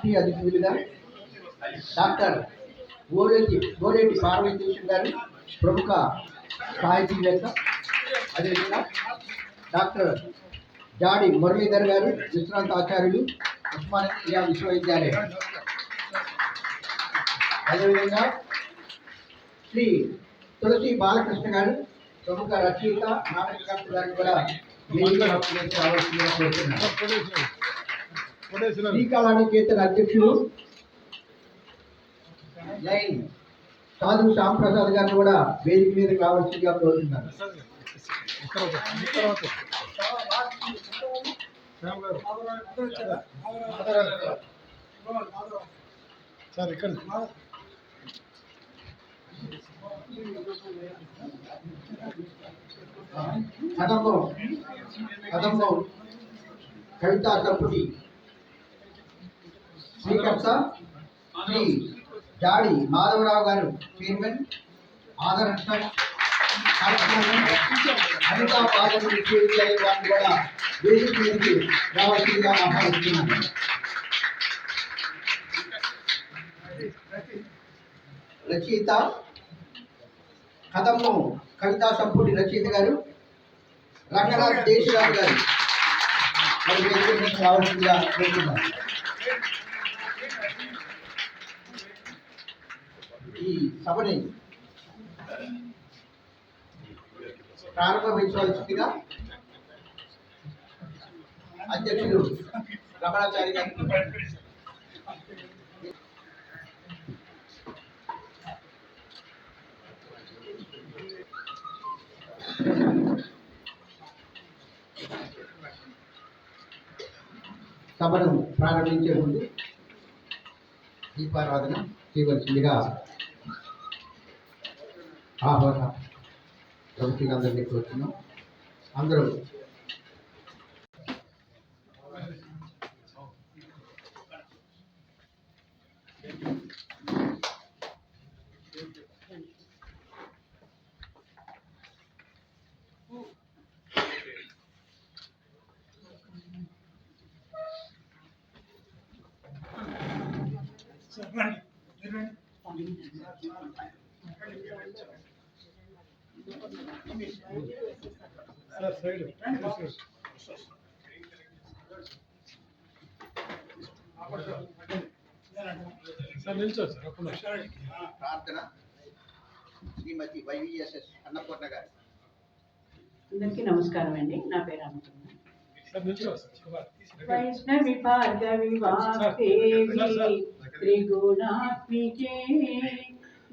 ఆత్మీయ అతిథులుగా డాక్టర్ గోరేటి పార్వతీశ్వర్ గారు, ప్రముఖ సాహితీవేత్త. అదేవిధంగా డాక్టర్ జాడి మురళీధర్ గారు, విశ్రాంత ఆచార్యులు, ఉస్మానియా విశ్వవిద్యాలయం. అదేవిధంగా శ్రీ తులసి బాలకృష్ణ గారు, ప్రముఖ రచయిత, నాటకకర్త గారు కూడా శ్రీకళానికేతన అధ్యక్షులు లైన్ సాధు శ్యాంప్రసాద్ గారిని కూడా వేదిక మీద కావాల్సిందిగా కోరుతున్నారు. కదంబం కవితా కపుటి శ్రీకర్త శ్రీ జాడి మాధవరావు గారు, చైర్మన్, ఆదరణ అనితా పాదం విశ్వవిద్యాలయం వారిని కూడా వేదిక మీదకి రావాల్సిందిగా ఆహ్వానిస్తున్నాను. రచయిత కదంబం కవితా సంపుటి రచయిత గారు రంగనాథ్ దేశరాజు గారు మరి వేదిక మీదకి రావాల్సిందిగా కోరుతున్నాను. ఈ సభని ప్రారంభించవలసిందిగా అధ్యక్షులు రమణాచారి గారు. సభను ప్రారంభించే ముందు దీపారాధన చేయవలసిందిగా ఆహ్వాన ప్రముఖులందరినీ కోరుతున్నాం. అందరూ ప్రార్థన శ్రీమతి వైవిఎస్ఎస్ అన్నపూర్ణ గారు. అందరికీ నమస్కారం అండి. నా పేరు అన్నపూర్ణ. వైష్ణవి భార్గవి వాగ్దేవి త్రిగుణాత్మికే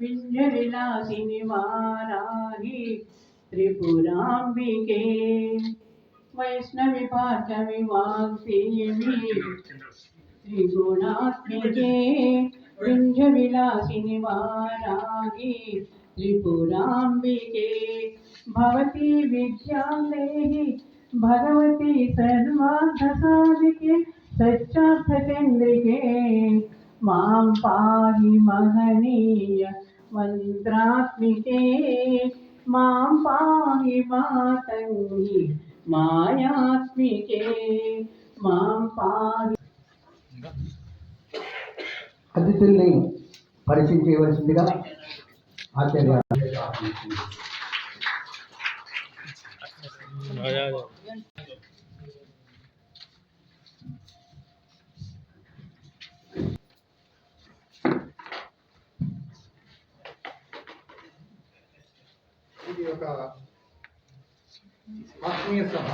వింధ్య విలాసిని వారాహి త్రిపురాంబికే. వైష్ణవి భార్గవి వాగ్దేవి త్రిగుణాత్మికే వింధ్య విలాసిని వారాహి త్రిపురాంబికే. భవతి విద్యాదేహి భగవతి సర్వార్థ సాధికే సత్యార్థ చంద్రికే. మాం పాహి మహనీయ మంత్రాత్మికే. మాం పాహి మాతంగి మాయాత్మికే. మాం పాహి. అతిథుల్ని పరిచయం చేయవలసిందిగా ఆచార్య. ఇది ఒక ఆత్మీయ సభ.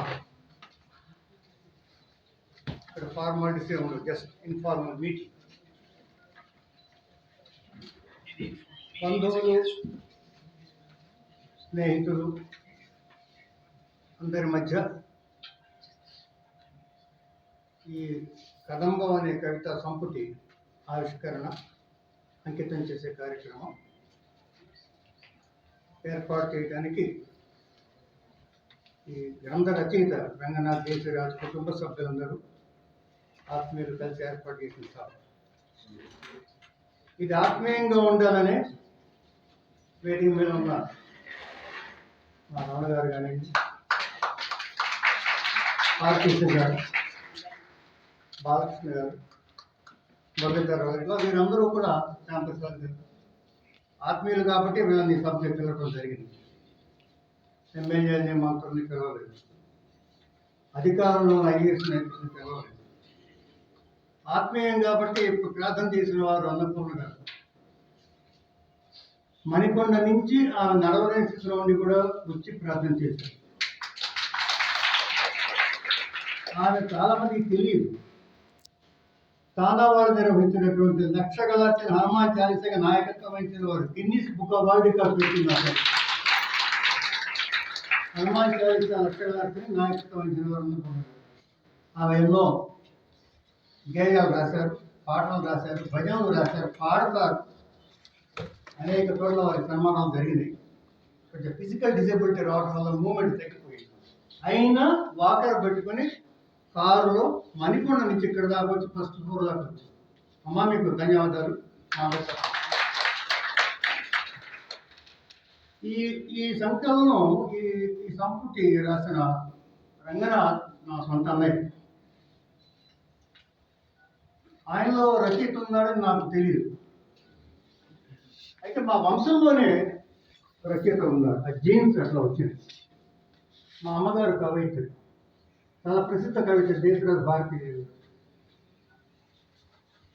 ఇక్కడ ఫార్మాలిటీస్ ఉండవు, జస్ట్ ఇన్ఫార్మల్ మీటింగ్. బంధువులు, స్నేహితులు అందరి మధ్య ఈ కదంబం అనే కవితా సంపుటి ఆవిష్కరణ అంకితం చేసే కార్యక్రమం ఏర్పాటు చేయడానికి ఈ గ్రంథ రచయిత రంగనాథ్ దేశరాజు కుటుంబ సభ్యులందరూ ఆత్మీయులు కలిసి ఏర్పాటు చేసిన సభ. ఇది ఆత్మీయంగా ఉండాలనే వేదిక మీద ఉన్న మా నాన్నగారు కానీ, ఆర్టీసీ గారు, బాలకృష్ణ గారు, మురళీధరరావు ఇట్లా వీరందరూ కూడా శ్యాంప్రసాద్ గారు ఆత్మీయులు కాబట్టి వీళ్ళని సబ్జెక్ట్ పిలవడం జరిగింది. ఎమ్మెల్యేని మంత్రుల్ని పిలవలేదు, అధికారంలో ఐఏఎస్ నేతలను పిలవలేదు. ఆత్మీయం కాబట్టి ఇప్పుడు ప్రార్థన చేసిన వారు అన్నపూర్ణ గారు మణికొండ నుంచి ఆమె నడవలేని స్థితిలో ఉండి కూడా వచ్చి ప్రార్థన చేశారు. ఆమె చాలా మందికి తెలియదు. తాండావారు నిర్వహించినటువంటి లక్ష గలార్చిన హనుమాన్ చాలీసగా నాయకత్వం వహించిన వారు Guinness book of world record పెట్టినారు. హనుమాన్ చాలీసా లక్ష గలార్చిన నాయకత్వం వహించిన వారు అనుకున్నారు. ఆమె ఎన్నో గేయాలు రాశారు, పాటలు రాశారు, భజనలు రాశారు, పాడతారు. అనేక చోట్ల వారికి సన్మానాలు జరిగినాయి. కొంచెం ఫిజికల్ డిజబిలిటీ రావడం వల్ల మూమెంట్ తగ్గిపోయింది. అయినా వాకర్ పెట్టుకొని కారులో మణికొండ నుంచి ఇక్కడ దాకా వచ్చి ఫస్ట్ ఫ్లోర్ దాకా వచ్చి అమ్మ మీకు ధన్యవాదాలు. ఈ సంకలనం ఈ సంపుటి రాసిన రంగనాథ్ నా సొంత అన్నయ్య. ఆయనలో రచయిత ఉన్నాడని నాకు తెలియదు. అయితే మా వంశంలోనే రచయిత ఉన్నారు. ఆ జీన్స్ అట్లా వచ్చింది. మా అమ్మగారు కవయిత్రి, చాలా ప్రసిద్ధ కవిత దేశరాజు భారతీయ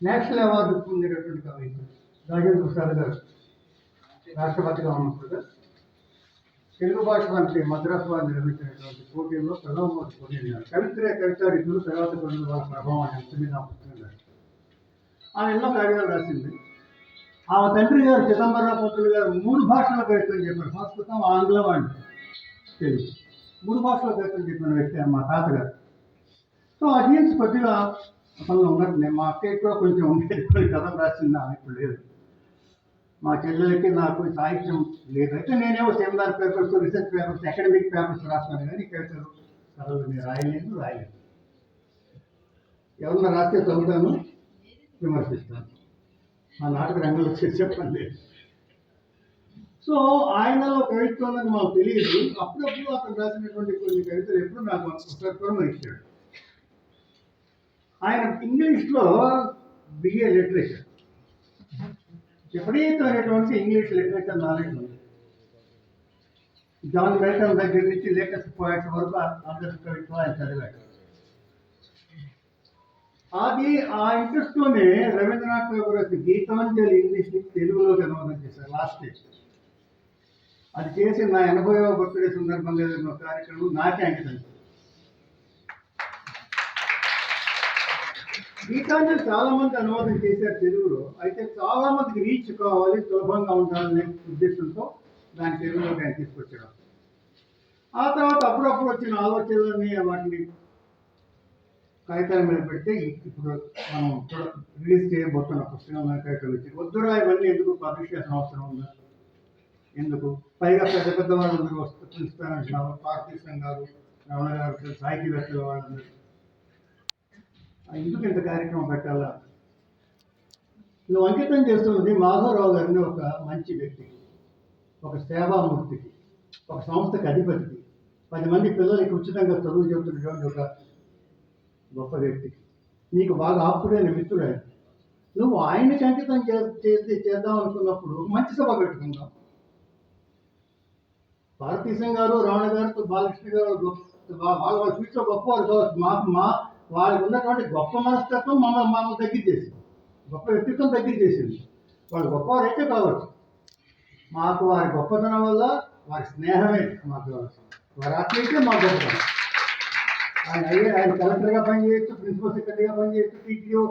నేషనల్ అవార్డు పొందినటువంటి కవిత రాజేంద్ర ప్రసాద్ గారు రాష్ట్రపతిగా ఉన్నప్పుడు తెలుగు భాష వంటి మద్రాసు వారు నిర్వహించినటువంటి పోటీల్లో ప్రథమ పొందినారు. కవితా రీతులు తర్వాత కొన్ని వాళ్ళ ప్రభావం అంశం పుస్తకం. ఆమె ఎన్నో కావ్యాలు రాసింది. ఆమె తండ్రి గారు చిదంబరరావు పంతులు గారు 3 భాషల కవిత్వం చెప్పారు. సంస్కృతం, ఆంగ్లం అండ్ తెలుగు 3 భాషల కవిత్వం చెప్పిన వ్యక్తి మా తాతగారు. సో ఆ జీన్స్ కొద్దిగా అసలు ఉన్నట్టు మా అక్కయ్య కూడా కొంచెం ఉండేది. కొన్ని కథలు రాసింది, ఆమె ఇప్పుడు లేదు. మా చెల్లెలకి నాకు సాహిత్యం లేదు. అయితే నేనేమో seminar papers, research papers, academic papers రాస్తాను, కానీ కవితలు కథలు నేను రాయలేదు. ఎవరన్నా రాస్తే చదువుతాను, విమర్శిస్తాను. మా నాటక రంగంలో చెప్పండి. సో ఆయనలో కవిత్వం అని మాకు తెలియదు. అప్పుడప్పుడు అతను రాసినటువంటి కొన్ని కవితలు ఎప్పుడు నాకు పుస్తకం ఇచ్చాడు. ఆయన ఇంగ్లీష్లో బిఏ లిటరేచర్, విపరీతమైనటువంటి ఇంగ్లీష్ లిటరేచర్ నాలెడ్జ్ ఉంది. జాన్ మిల్టన్ దగ్గర నుంచి లేటెస్ట్ పోయిట్స్ వరకు అందరి కవిత్వం ఆయన చదివాడు. అది ఆ ఇంట్రెస్ట్తోనే రవీంద్రనాథ్ ఠాగూర్ గీతాంజలి ఇంగ్లీష్ నుంచి తెలుగులోకి అనువాదం చేశారు లాస్ట్ స్టేజ్. అది చేసి నా 80వ బర్త్డే సందర్భంగా జరిగిన కార్యక్రమం నాకే అంకితం. గీతాంజలి చాలా మంది అనువాదం చేశారు తెలుగులో. అయితే చాలా మందికి రీచ్ కావాలి, సులభంగా ఉండాలనే ఉద్దేశంతో దాని తెలుగులోకి ఆయన తీసుకొచ్చాడు. ఆ తర్వాత అప్పుడప్పుడు వచ్చిన ఆలోచనలని వాటిని కాగితాల మీద పెడితే ఇప్పుడు మనం రిలీజ్ చేయబోతున్న పుస్తకం కాగితాలు వచ్చి వద్దురా ఇవన్నీ ఎందుకు పబ్లిష్ చేసిన అవసరం ఉందా, ఎందుకు పైగా పెద్ద పెద్ద వాళ్ళందరూ వస్తూ పిలుస్తానంటున్నారు. పార్టీ సంఘాలు, రమణ గారు, సాహితీవేత్తల వాళ్ళందరూ ఎందుకు ఇంత కార్యక్రమం పెట్టాలా? నువ్వు అంకితం చేస్తున్నది మాధవరావు గారిని ఒక మంచి వ్యక్తికి, ఒక సేవామూర్తికి, ఒక సంస్థకి అధిపతికి, 10 మంది పిల్లలకి ఉచితంగా చదువు చెబుతున్నటువంటి ఒక గొప్ప వ్యక్తికి, నీకు బాగా ఆప్తుడైన మిత్రుడు ఆయన. నువ్వు ఆయనకి అంకితం చేద్దాం అనుకున్నప్పుడు మంచి సభ పెట్టుకుందాం. భారతీశం గారు, రమణ గారు, బాలకృష్ణ గారు వాళ్ళ ఫ్యూచర్ గొప్పవారు కావచ్చు. వాళ్ళకి ఉన్నటువంటి గొప్ప మనస్తత్వం మమ్మల్ని దగ్గర చేసింది, గొప్ప వ్యక్తిత్వం దగ్గర చేసింది. వాళ్ళు గొప్పవారు అయితే కావచ్చు. మాకు వారి గొప్పతనం వల్ల వారి స్నేహమే మాకు, వారి ఆత్మీయతే మాకు గొప్పతనం. ఆయన కలెక్టర్గా పనిచేయచ్చు, ప్రిన్సిపల్ సెక్రటరీగా పనిచేయచ్చు, టీటీఓ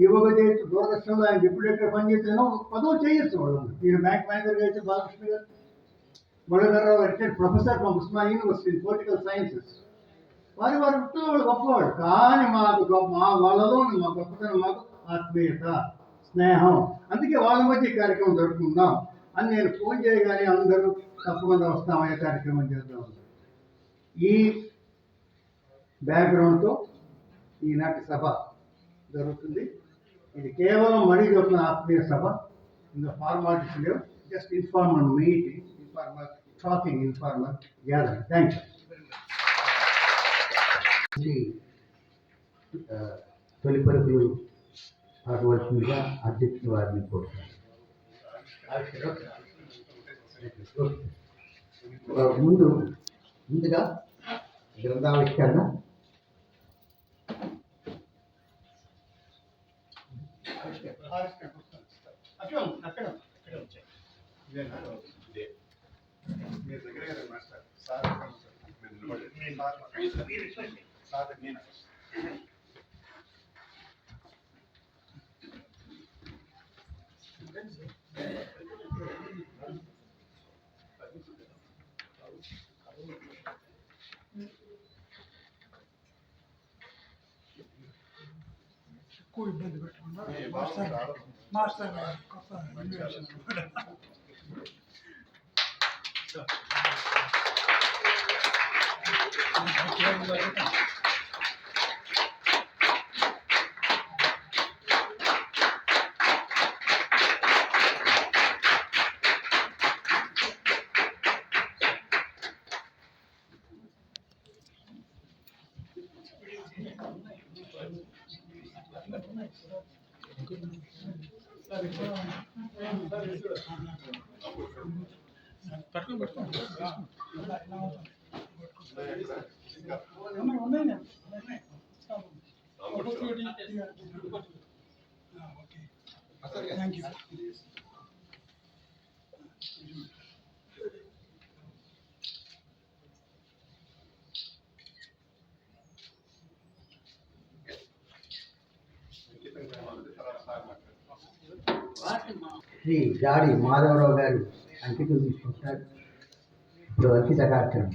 ఈవోగా చేయొచ్చు, దూరదర్శన్లో ఆయన డిప్యూటేట్గా పనిచేస్తాను, పదవి చేయొచ్చు. వాళ్ళు ఈయన బ్యాంక్ మేనేజర్గా అయితే Balakrishna garu, Muralidhara Rao retired professor from Osmania university in political sciences. వారి వృత్తిలో వాళ్ళు గొప్పవాళ్ళు. కానీ మాకు వాళ్ళలో మా గొప్పతనం మాకు ఆత్మీయత, స్నేహం. అందుకే వాళ్ళ మధ్య కార్యక్రమం జరుపుకుందాం అని నేను ఫోన్ చేయగానే అందరూ తప్పకుండా వస్తామయ్యే కార్యక్రమం చేద్దాం. ఈ బ్యాక్గ్రౌండ్తో ఈనాటి సభ జరుగుతుంది. ఇది కేవలం మణి చెప్పిన ఆత్మీయ సభ. ఇందులో ఫార్మాలిటీస్ లేవు, just informal meeting, informal talking, informal gathering. Thank you. తొలి పలుకులు పలకవలసిందిగా అధ్యక్షుల వారిని కోరుతాను. ముందుగా గ్రంథావిష్కరణ ఎక్కువ ఇబ్బంది పెట్టకుండా మాస్టర్ కొత్త invention thank you. Shri Jadi Madhavarao గారు అంకితం తీసుకుంటారు. ఇప్పుడు అంకిత కార్యక్రమం.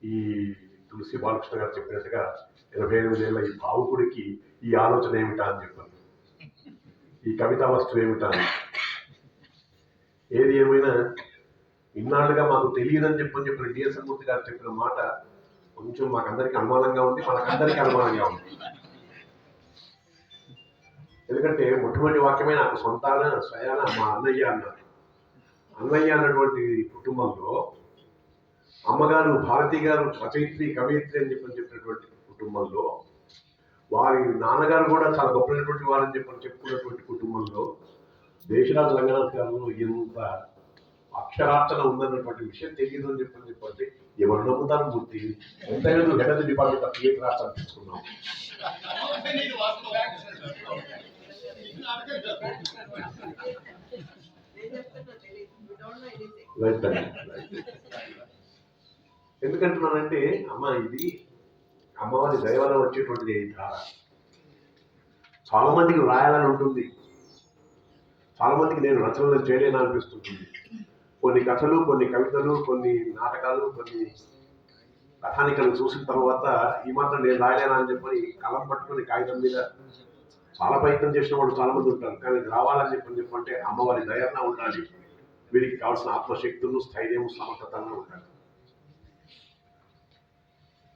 ఈ తులసి బాలకృష్ణ గారు చెప్పినట్టుగా 85 ఏళ్ళ ఈ భావుకుడికి ఈ ఆలోచన ఏమిటా అని చెప్పాను, ఈ కవితా వస్తువు ఏమిటా అని. ఏది ఏమైనా ఇన్నాళ్ళుగా మాకు తెలియదని చెప్పిన డిఎస్ఎన్ మూర్తి గారు చెప్పిన మాట కొంచెం మాకందరికీ అనుమానంగా ఉంది, మనకందరికీ అనుమానంగా ఉంది. ఎందుకంటే మొట్టమొదటి వాక్యమే నాకు స్వయాన మా అన్నయ్య అన్నారు. అన్నయ్య అన్నటువంటి కుటుంబంలో అమ్మగారు భారతి గారు రచయిత్రి కవయిత్రి అని చెప్పినటువంటి కుటుంబంలో, వారి నాన్నగారు కూడా చాలా గొప్పైనటువంటి వారని చెప్పుకున్నటువంటి కుటుంబంలో దేశరాజు రంగనాథ్ గారు ఎంత అక్షరార్చన ఉందన్నటువంటి విషయం తెలియదు అని చెప్పండి. ఎవరు నమ్ముతారు మూర్తి? ఎంతైనా నువ్వు head of the department of theatre arts అనిపించుకున్నావు. ఎందుకంటున్నానంటే అమ్మ, ఇది అమ్మవారి దైవాల వచ్చేటువంటిది ధార. చాలా మందికి రాయాలని ఉంటుంది, చాలా మందికి నేను రచనలు చేయలేని అనిపిస్తుంటుంది. కొన్ని కథలు, కొన్ని కవితలు, కొన్ని నాటకాలు, కొన్ని కథానికలు చూసిన తర్వాత ఈ మాత్రం నేను రాయలేనా అని చెప్పని కలం పట్టుకుని కాగితం మీద చాలా ప్రయత్నం చేసిన వాళ్ళు చాలా మంది ఉంటారు. కానీ ఇది రావాలని చెప్పంటే అమ్మవారి దయన ఉండాలి, వీరికి కావాల్సిన ఆత్మశక్తులు, స్థైర్యం, సమర్థతను ఉండాలి.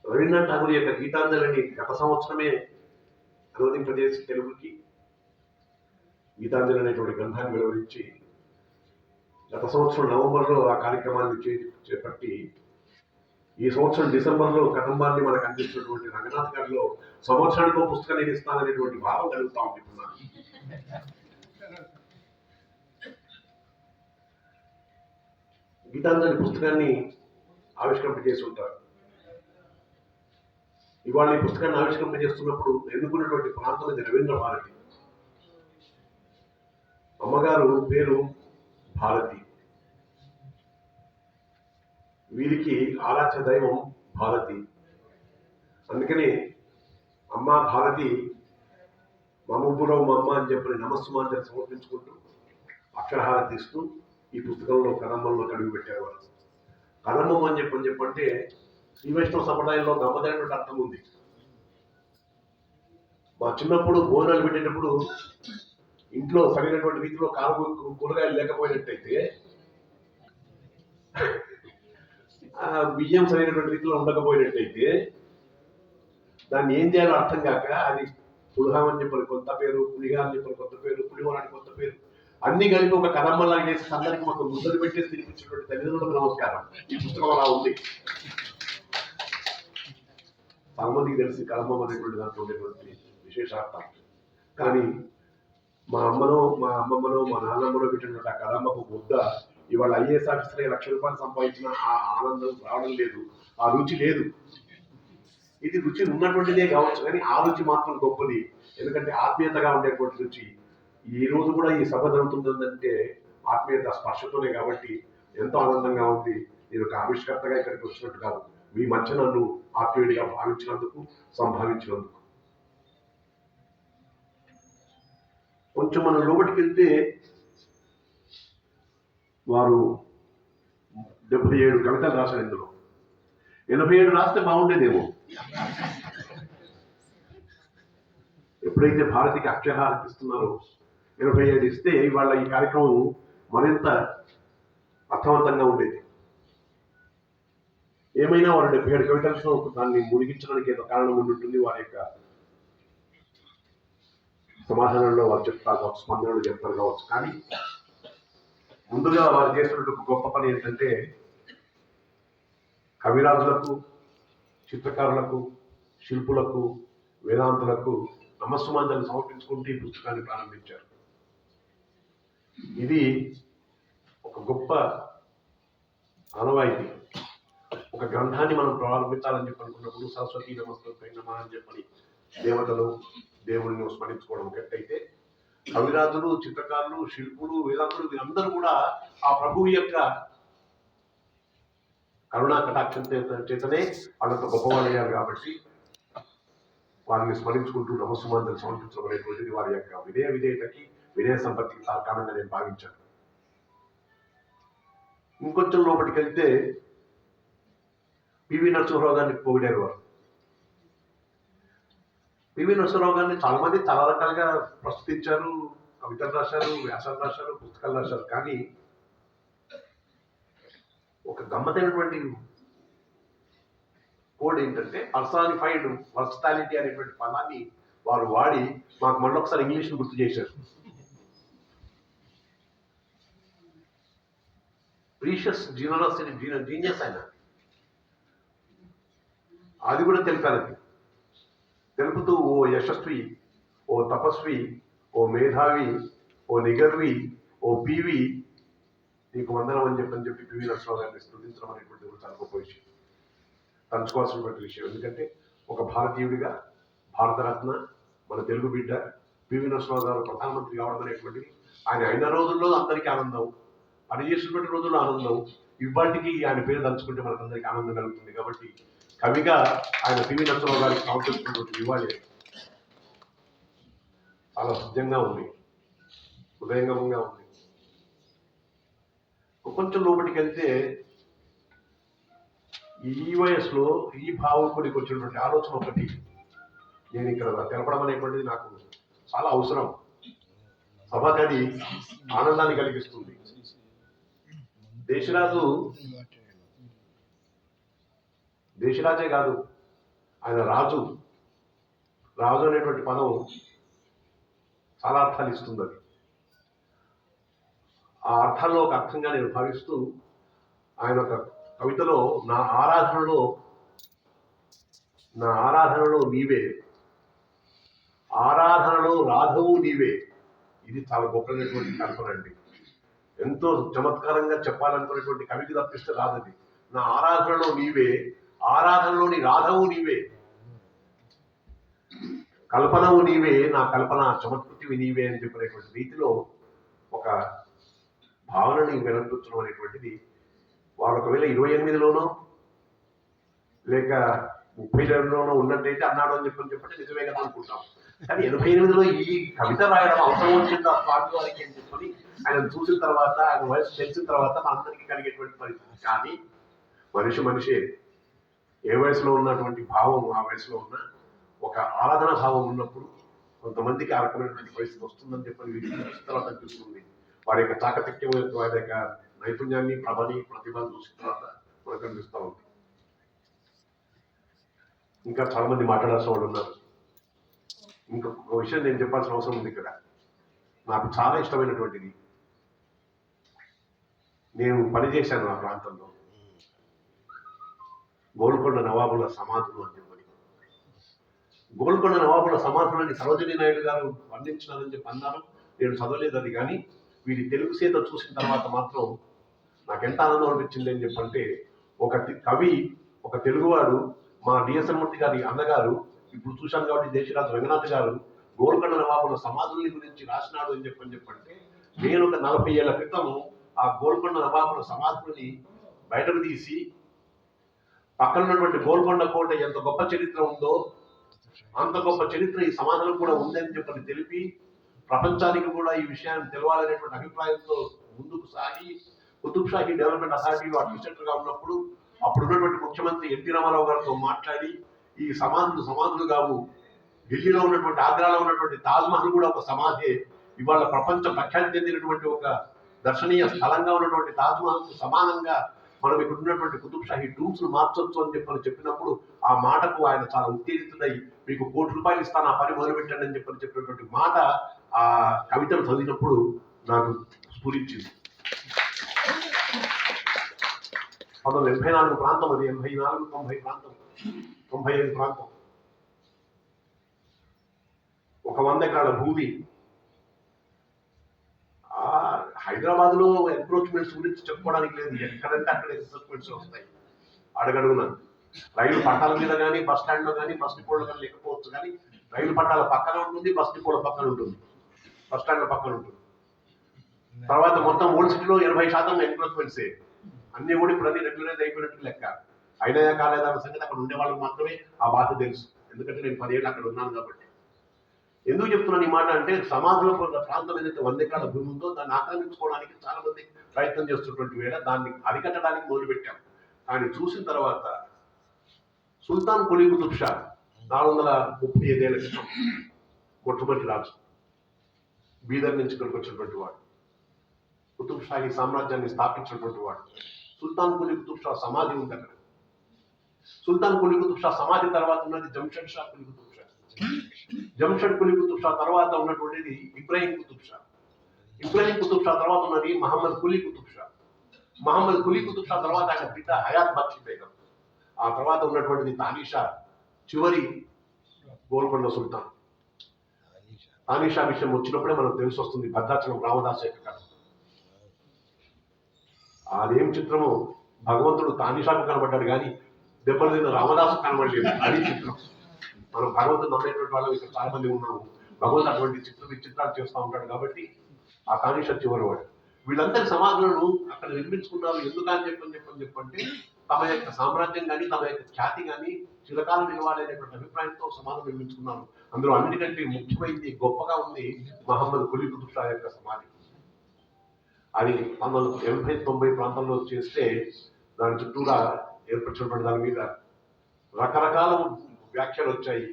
రవీంద్రనాథ్ ఠాగూర్ యొక్క గీతాంజలిని గత సంవత్సరమే అనువదింపజేసి తెలుగుకి గీతాంజలి అనేటువంటి గ్రంథాన్ని వెలువరించి గత సంవత్సరం నవంబర్లో ఆ కార్యక్రమాన్ని చేపట్టి ఈ సంవత్సరం డిసెంబర్లో కదంబాన్ని మనకు అందించినటువంటి రంగనాథ్ గారిలో సంవత్సరానికి పుస్తకం నేను ఇస్తాననేటువంటి భావం కలుగుతా ఉంటున్నాను. గీతాంజలి పుస్తకాన్ని ఆవిష్కరింపజేసి ఉంటారు. ఇవాళ ఈ పుస్తకాన్ని ఆవిష్కరింపజేస్తున్నప్పుడు ఎన్నుకున్నటువంటి ప్రాంతం ఇది రవీంద్ర భారతి. అమ్మగారు పేరు భారతి, వీరికి ఆరాధ్య దైవం భారతి. అందుకని అమ్మ భారతి మమపురం అమ్మ అని చెప్పి నమస్సుమాంజలి సమర్పించుకుంటూ అక్షరహారతి ఇస్తూ ఈ పుస్తకంలో కదంబంలో అడుగు పెట్టారు వారు. కదంబం అని చెప్పంటే శ్రీ వైష్ణవ సంప్రదాయంలో గమ్మదైనటువంటి అర్థం ఉంది. మా చిన్నప్పుడు భోజనాలు పెట్టేటప్పుడు ఇంట్లో సరైనటువంటి రీతిలో కూరగాయలు లేకపోయినట్టయితే బియ్యం సరైనటువంటి రీతిలో ఉండకపోయినట్టయితే దాన్ని ఏం చేయాలో అర్థం కాక అది పులిహోర అని చెప్పని కొత్త పేరు, పులిహోర అని చెప్పని కొత్త పేరు, పులిహోర అని కొత్త పేరు అన్ని కలిపి ఒక కదమ్మలాగా చేసి అందరికి మాకు ముద్దలు పెట్టేసి తినిపించినటువంటి తల్లిదండ్రులకు నమస్కారం. ఈ పుస్తకం అలా ఉంది. చాలా మందికి తెలిసి కదమ్మం అనేటువంటి దాంట్లో ఉండేటువంటి విశేషార్థం. కానీ మా అమ్మమ్మనో మా నాన్నమ్మనో పెట్టినటువంటి ఆ కదమ్మకు ముద్ద ఇవాళ ఐఏఎస్ ఆఫీసర్ ₹1,00,000 సంపాదించిన ఆ ఆనందం రావడం లేదు, ఆ రుచి లేదు. ఇది రుచి ఉన్నటువంటిదే కావచ్చు కానీ ఆ రుచి మాత్రం గొప్పది. ఎందుకంటే ఆత్మీయతగా ఉండేటువంటి రుచి. ఈ రోజు కూడా ఈ సభ జరుగుతుందంటే ఆత్మీయత స్పర్శతోనే కాబట్టి ఎంతో ఆనందంగా ఉంది. నేను ఒక ఆవిష్కర్తగా ఇక్కడికి వచ్చినట్టు కాదు, మీ మధ్య నన్ను ఆత్మీయుడిగా భావించినందుకు, సంభావించినందుకు. కొంచెం మనం లోపలికి వెళ్తే వారు 77 కవితలు రాశారు. ఇందులో 87 రాస్తే బాగుండేదేమో. ఎప్పుడైతే భారతికి అక్షరహారతి ఇస్తున్నారో 87 ఇస్తే ఇవాళ ఈ కార్యక్రమం మరింత అర్థవంతంగా ఉండేది. ఏమైనా వారు 77 కవితలతో దాన్ని మునిగించడానికి ఏదో కారణం ఉండుంటుంది. వారి యొక్క సమాధానంలో వారు చెప్తారు కావచ్చు, స్పందనలు చెప్తారు కావచ్చు. కానీ ముందుగా వారు చేసినటువంటి గొప్ప పని ఏంటంటే కవిరాజులకు, చిత్రకారులకు, శిల్పులకు, వేదాంతులకు నమస్సుమాంజలి సమర్పించుకుంటూ ఈ పుస్తకాన్ని ప్రారంభించారు. ఇది ఒక గొప్ప ఆనవాయితీ. ఒక గ్రంథాన్ని మనం ప్రారంభించాలని చెప్పి అనుకున్నప్పుడు సరస్వతి నమస్తే నమ అని చెప్పని దేవతలు, దేవుడిని స్మరించుకోవడం ఒకటైతే, కవిరాజులు, చిత్రకారులు, శిల్పులు, వేదాంతులు వీరందరూ కూడా ఆ ప్రభువు యొక్క కరుణా కటాక్షం చేతనే వాళ్ళంత గొప్పవాళ్ళయ్యారు. కాబట్టి వారిని స్మరించుకుంటూ నమస్సుమాంజలి సమర్పించడం అనేటువంటిది వారి యొక్క విధేయతకి, వినయ సంపత్తికి కారణంగా నేను భావించాను. ఇంకొంచెం లోపలికి వెళ్తే పివి నరసింహరావు గారిని పొగిడారు వారు. పివి నరసింహరావు గారిని చాలా మంది చాలా రకాలుగా ప్రస్తుతించారు, కవితలు రాశారు, వ్యాసాలు రాశారు, పుస్తకాలు రాశారు. కానీ ఒక గమ్మతైనటువంటి కోడ్ ఏంటంటే పర్సానిఫైడ్ వర్సటాలిటీ అనేటువంటి పదాన్ని వారు వాడి మాకు మళ్ళొకసారి ఇంగ్లీష్ని గుర్తు చేశారు. ప్రీషియస్ జీనరసిటీ, జీనియస్ ఆయన. అది కూడా తెలిపారు. తెలుపుతూ ఓ యశస్వి, ఓ తపస్వి, ఓ మేధావి, ఓ నిగర్వి, ఓ పివి, నీకు వందనం అని చెప్పి పివి నరసింహరావు గారిని స్తుతించడం అనేటువంటి చాలా గొప్ప విషయం, తలుచుకోవాల్సినటువంటి విషయం. ఎందుకంటే ఒక భారతీయుడిగా, భారతరత్న, మన తెలుగు బిడ్డ పివి నరసింహరావు గారు ప్రధానమంత్రి కావడం అనేటువంటిది ఆయన అయిన రోజుల్లో అందరికీ ఆనందం, పనిచేసినటువంటి రోజుల్లో ఆనందం. ఇవాటికి ఆయన పేరు తలుచుకుంటే మనకందరికీ ఆనందం కలుగుతుంది. కాబట్టి కవిగా ఆయన పివి నరసింహరావు గారికి సమర్పిస్తున్నటువంటి నివాళి చాలా సహజంగా ఉంది, హృదయంగమంగా ఉంది. కొంచెం లోపలికి వెళ్తే ఈ వయసులో ఈ భావకుడికి వచ్చినటువంటి ఆలోచన ఒకటి నేను ఇక్కడ తెలపడం అనేటువంటిది నాకు చాలా అవసరం. సభకది ఆనందాన్ని కలిగిస్తుంది. దేశరాజే కాదు, ఆయన రాజు. రాజు అనేటువంటి పదం చాలా అర్థాలు ఇస్తుంది. అది ఆ అర్థాల్లో ఒక అర్థంగా నేను భావిస్తూ ఆయన ఒక కవితలో నా ఆరాధనలో నీవే, ఆరాధనలో రాధవు నీవే. ఇది చాలా గొప్పైనటువంటి కల్పన అండి. ఎంతో చమత్కారంగా చెప్పాలనుకునేటువంటి కవికి తప్పిస్తే రాదది. నా ఆరాధనలో నీవే, ఆరాధనలోని రాధవు నీవే, కల్పనవు నీవే, నా కల్పన చమత్కృతివి నీవే అని చెప్పినటువంటి రీతిలో ఒక భావనని వెనక్కొచ్చడం అనేటువంటిది వారు ఒకవేళ 28లోనో లేక 32లోనో ఉన్నట్టయితే అన్నాడు అని చెప్పంటే నిజమే కదా అనుకుంటాం. కానీ 88లో ఈ కవిత రాయడం అవసరం వచ్చిందా స్వామి వారికి అని చెప్పని ఆయన చూసిన తర్వాత, ఆయన వయసు తెలిసిన తర్వాత మనందరికీ కలిగేటువంటి పరిస్థితి. కానీ మనిషే ఏ వయసులో ఉన్నటువంటి భావం, ఆ వయసులో ఉన్న ఒక ఆరాధన భావం ఉన్నప్పుడు కొంతమందికి ఆ రకమైనటువంటి పరిస్థితి వస్తుందని చెప్పని వీటి చూసిన తర్వాత అనిపిస్తుంది. వారి యొక్క చాకచక్యం, వారి యొక్క నైపుణ్యాన్ని, ప్రతిభను చూసిన తర్వాత మనకు అనిపిస్తూ ఉంది. ఇంకా చాలా మంది మాట్లాడాల్సిన వాళ్ళు ఉన్నారు. ఇంకొక విషయం నేను చెప్పాల్సిన అవసరం ఉంది ఇక్కడ. నాకు చాలా ఇష్టమైనటువంటిది, నేను పనిచేశాను ఆ ప్రాంతంలో, గోల్కొండ నవాబుల సమాధులు అని చెప్పని. గోల్కొండ నవాబుల సమాధులని సరోజినీ నాయుడు గారు వర్ణించినారని చెప్పి అన్నారు. నేను చదవలేదు అది, కానీ వీడి తెలుగు సీత చూసిన తర్వాత మాత్రం నాకు ఎంత ఆనందం అనిపించింది అని చెప్పంటే, ఒక కవి, ఒక తెలుగువాడు, మా డిఎస్ఎన్ మూర్తి గారి అన్నగారు, ఇప్పుడు చూశాను కాబట్టి దేశరాజు రంగనాథ్ గారు గోల్కొండ నవాబుల సమాధుల గురించి రాసినాడు అని చెప్పంటే, నేను ఒక 40 ఏళ్ల క్రితం ఆ గోల్కొండ నవాబుల సమాధులని బయటకు తీసి పక్కన ఉన్నటువంటి గోల్కొండ కోట ఎంత గొప్ప చరిత్ర ఉందో అంత గొప్ప చరిత్ర ఈ సమాధానం కూడా ఉందని చెప్పని తెలిపి ప్రపంచానికి కూడా ఈ విషయాన్ని తెలవాలనేటువంటి అభిప్రాయంతో ముందుకు సాగి కుతుబ్ షాహీ డెవలప్మెంట్ అథారిటీలో అడ్మినిస్ట్రేటర్ గా ఉన్నప్పుడు అప్పుడు ఉన్నటువంటి ముఖ్యమంత్రి ఎన్టీ రామారావు గారితో మాట్లాడి, ఈ సమాధులు కావు, ఢిల్లీలో ఉన్నటువంటి, ఆగ్రాలో ఉన్నటువంటి తాజ్మహల్ కూడా ఒక సమాధే, ఇవాళ ప్రపంచ ప్రఖ్యాతి చెందినటువంటి ఒక దర్శనీయ స్థలంగా ఉన్నటువంటి తాజ్మహల్ కు సమానంగా మనం ఇక్కడ ఉన్నటువంటి కుతుబ్ షాహీ టూమ్స్ ను మార్చొచ్చు అని చెప్పినప్పుడు ఆ మాటకు ఆయన చాలా ఉత్తేజితుడై, మీకు ₹1,00,00,000 ఇస్తాను, ఆ పని మొదలుపెట్టండి అని చెప్పినటువంటి మాట ఆ కవితను చదివినప్పుడు నాకు స్ఫురించింది. 1984 ప్రాంతం అది, 84, 90 ప్రాంతం, 95 ప్రాంతం, ఒక 100 ఎకరాల భూమి. హైదరాబాద్ లో ఎన్క్రోచ్మెంట్స్ గురించి చెప్పుకోవడానికి లేదు, ఎక్కడంటే అక్కడ ఎన్క్రోచ్మెంట్స్ వస్తాయి అడగడుగున. రైలు పట్టాల మీద కానీ, బస్ స్టాండ్ లో కానీ, బస్ డిపోలో కానీ లేకపోవచ్చు, కానీ రైలు పట్టాల పక్కన ఉంటుంది, బస్ డిపోల పక్కన ఉంటుంది, బస్ స్టాండ్ల పక్కన ఉంటుంది. తర్వాత మొత్తం ఓల్డ్ సిటీలో 80% ఎన్క్రోచ్మెంట్సే. అన్ని కూడా ఇప్పుడు అన్ని రెగ్యులరైజ్ అయిపోయినట్టు లెక్క. అయినా కాలేదన్న సంగతి అక్కడ ఉండే వాళ్ళకి మాత్రమే ఆ బాధ తెలుసు, ఎందుకంటే నేను 10 ఏళ్ళు అక్కడ ఉన్నాను కాబట్టి. ఎందుకు చెప్తున్నాను ఈ మాట అంటే, సమాజంలో ప్రాంతం ఏదైతే 100 ఎకరాల భూమి ఉందో దాన్ని ఆక్రమించుకోవడానికి చాలా మంది ప్రయత్నం చేస్తున్నటువంటి వేళ దాన్ని అరికట్టడానికి మొదలుపెట్టాం. కానీ చూసిన తర్వాత సుల్తాన్ కులీ కుతుబ్ షా 435 ఏళ్ల క్రితం మొట్టమొదటి రాజు, బీదర్ నుంచి ఇక్కడికి వచ్చినటువంటి వాడు, కుతుబ్ షాహీ సామ్రాజ్యాన్ని స్థాపించినటువంటి వాడు. సుల్తాన్ కులీ కుతుబ్ షా సమాధి ఉంది అక్కడ. సుల్తాన్ కులీ కుతుబ్ షా సమాధి తర్వాత ఉన్నది జంషెడ్ షా కులీ కుతుబ్ షా. జంషెడ్ కులీ కుతుబ్ షా తర్వాత ఉన్నటువంటిది ఇబ్రాహీం కుతుబ్ షా. ఇబ్రాహీం కుతుబ్ షా తర్వాత ఉన్నది మహమ్మద్ కులీ కుతుబ్ షా. మహమ్మద్ కులీ కుతుబ్ షా తర్వాత ఆయన బిడ్డ హయాత్ బక్షి బేగం. ఆ తర్వాత ఉన్నటువంటిది తానీషా, చివరి గోల్కొండ సుల్తాన్. తానీషా విషయం వచ్చినప్పుడే మనకు తెలిసి వస్తుంది భద్రాచలం రామదాస్ యొక్క కథ. అదేం చిత్రము, భగవంతుడు తానీషాకు కనబడ్డాడు కానీ దెబ్బలు తిన్న రామదాసు కనబడలేదు, అది చిత్రం. మనం భగవంతుడు నమ్మేటువంటి వాళ్ళు ఇక్కడ చాలా మంది ఉన్నాము. భగవంతుడు అటువంటి విచిత్రాలు చేస్తూ ఉంటాడు కాబట్టి ఆ తానీషా చివరి వాడు. వీళ్ళందరి సమాధులను అక్కడ నిర్మించుకున్నారు ఎందుకని చెప్పంటే తమ యొక్క సామ్రాజ్యం కానీ, తమ యొక్క ఖ్యాతి కానీ చిరకాలం నిలవాలనేటువంటి అభిప్రాయంతో సమాధులు నిర్మించుకున్నారు. అందులో అన్నిటికంటే ముఖ్యమైనది, గొప్పగా ఉంది మహమ్మద్ కులీ కుతుబ్ షా యొక్క సమాధి. అది 1980-90 ప్రాంతంలో చేస్తే దాని చుట్టూరా ఏర్పరిచినటువంటి దాని మీద రకరకాల వ్యాఖ్యలు వచ్చాయి.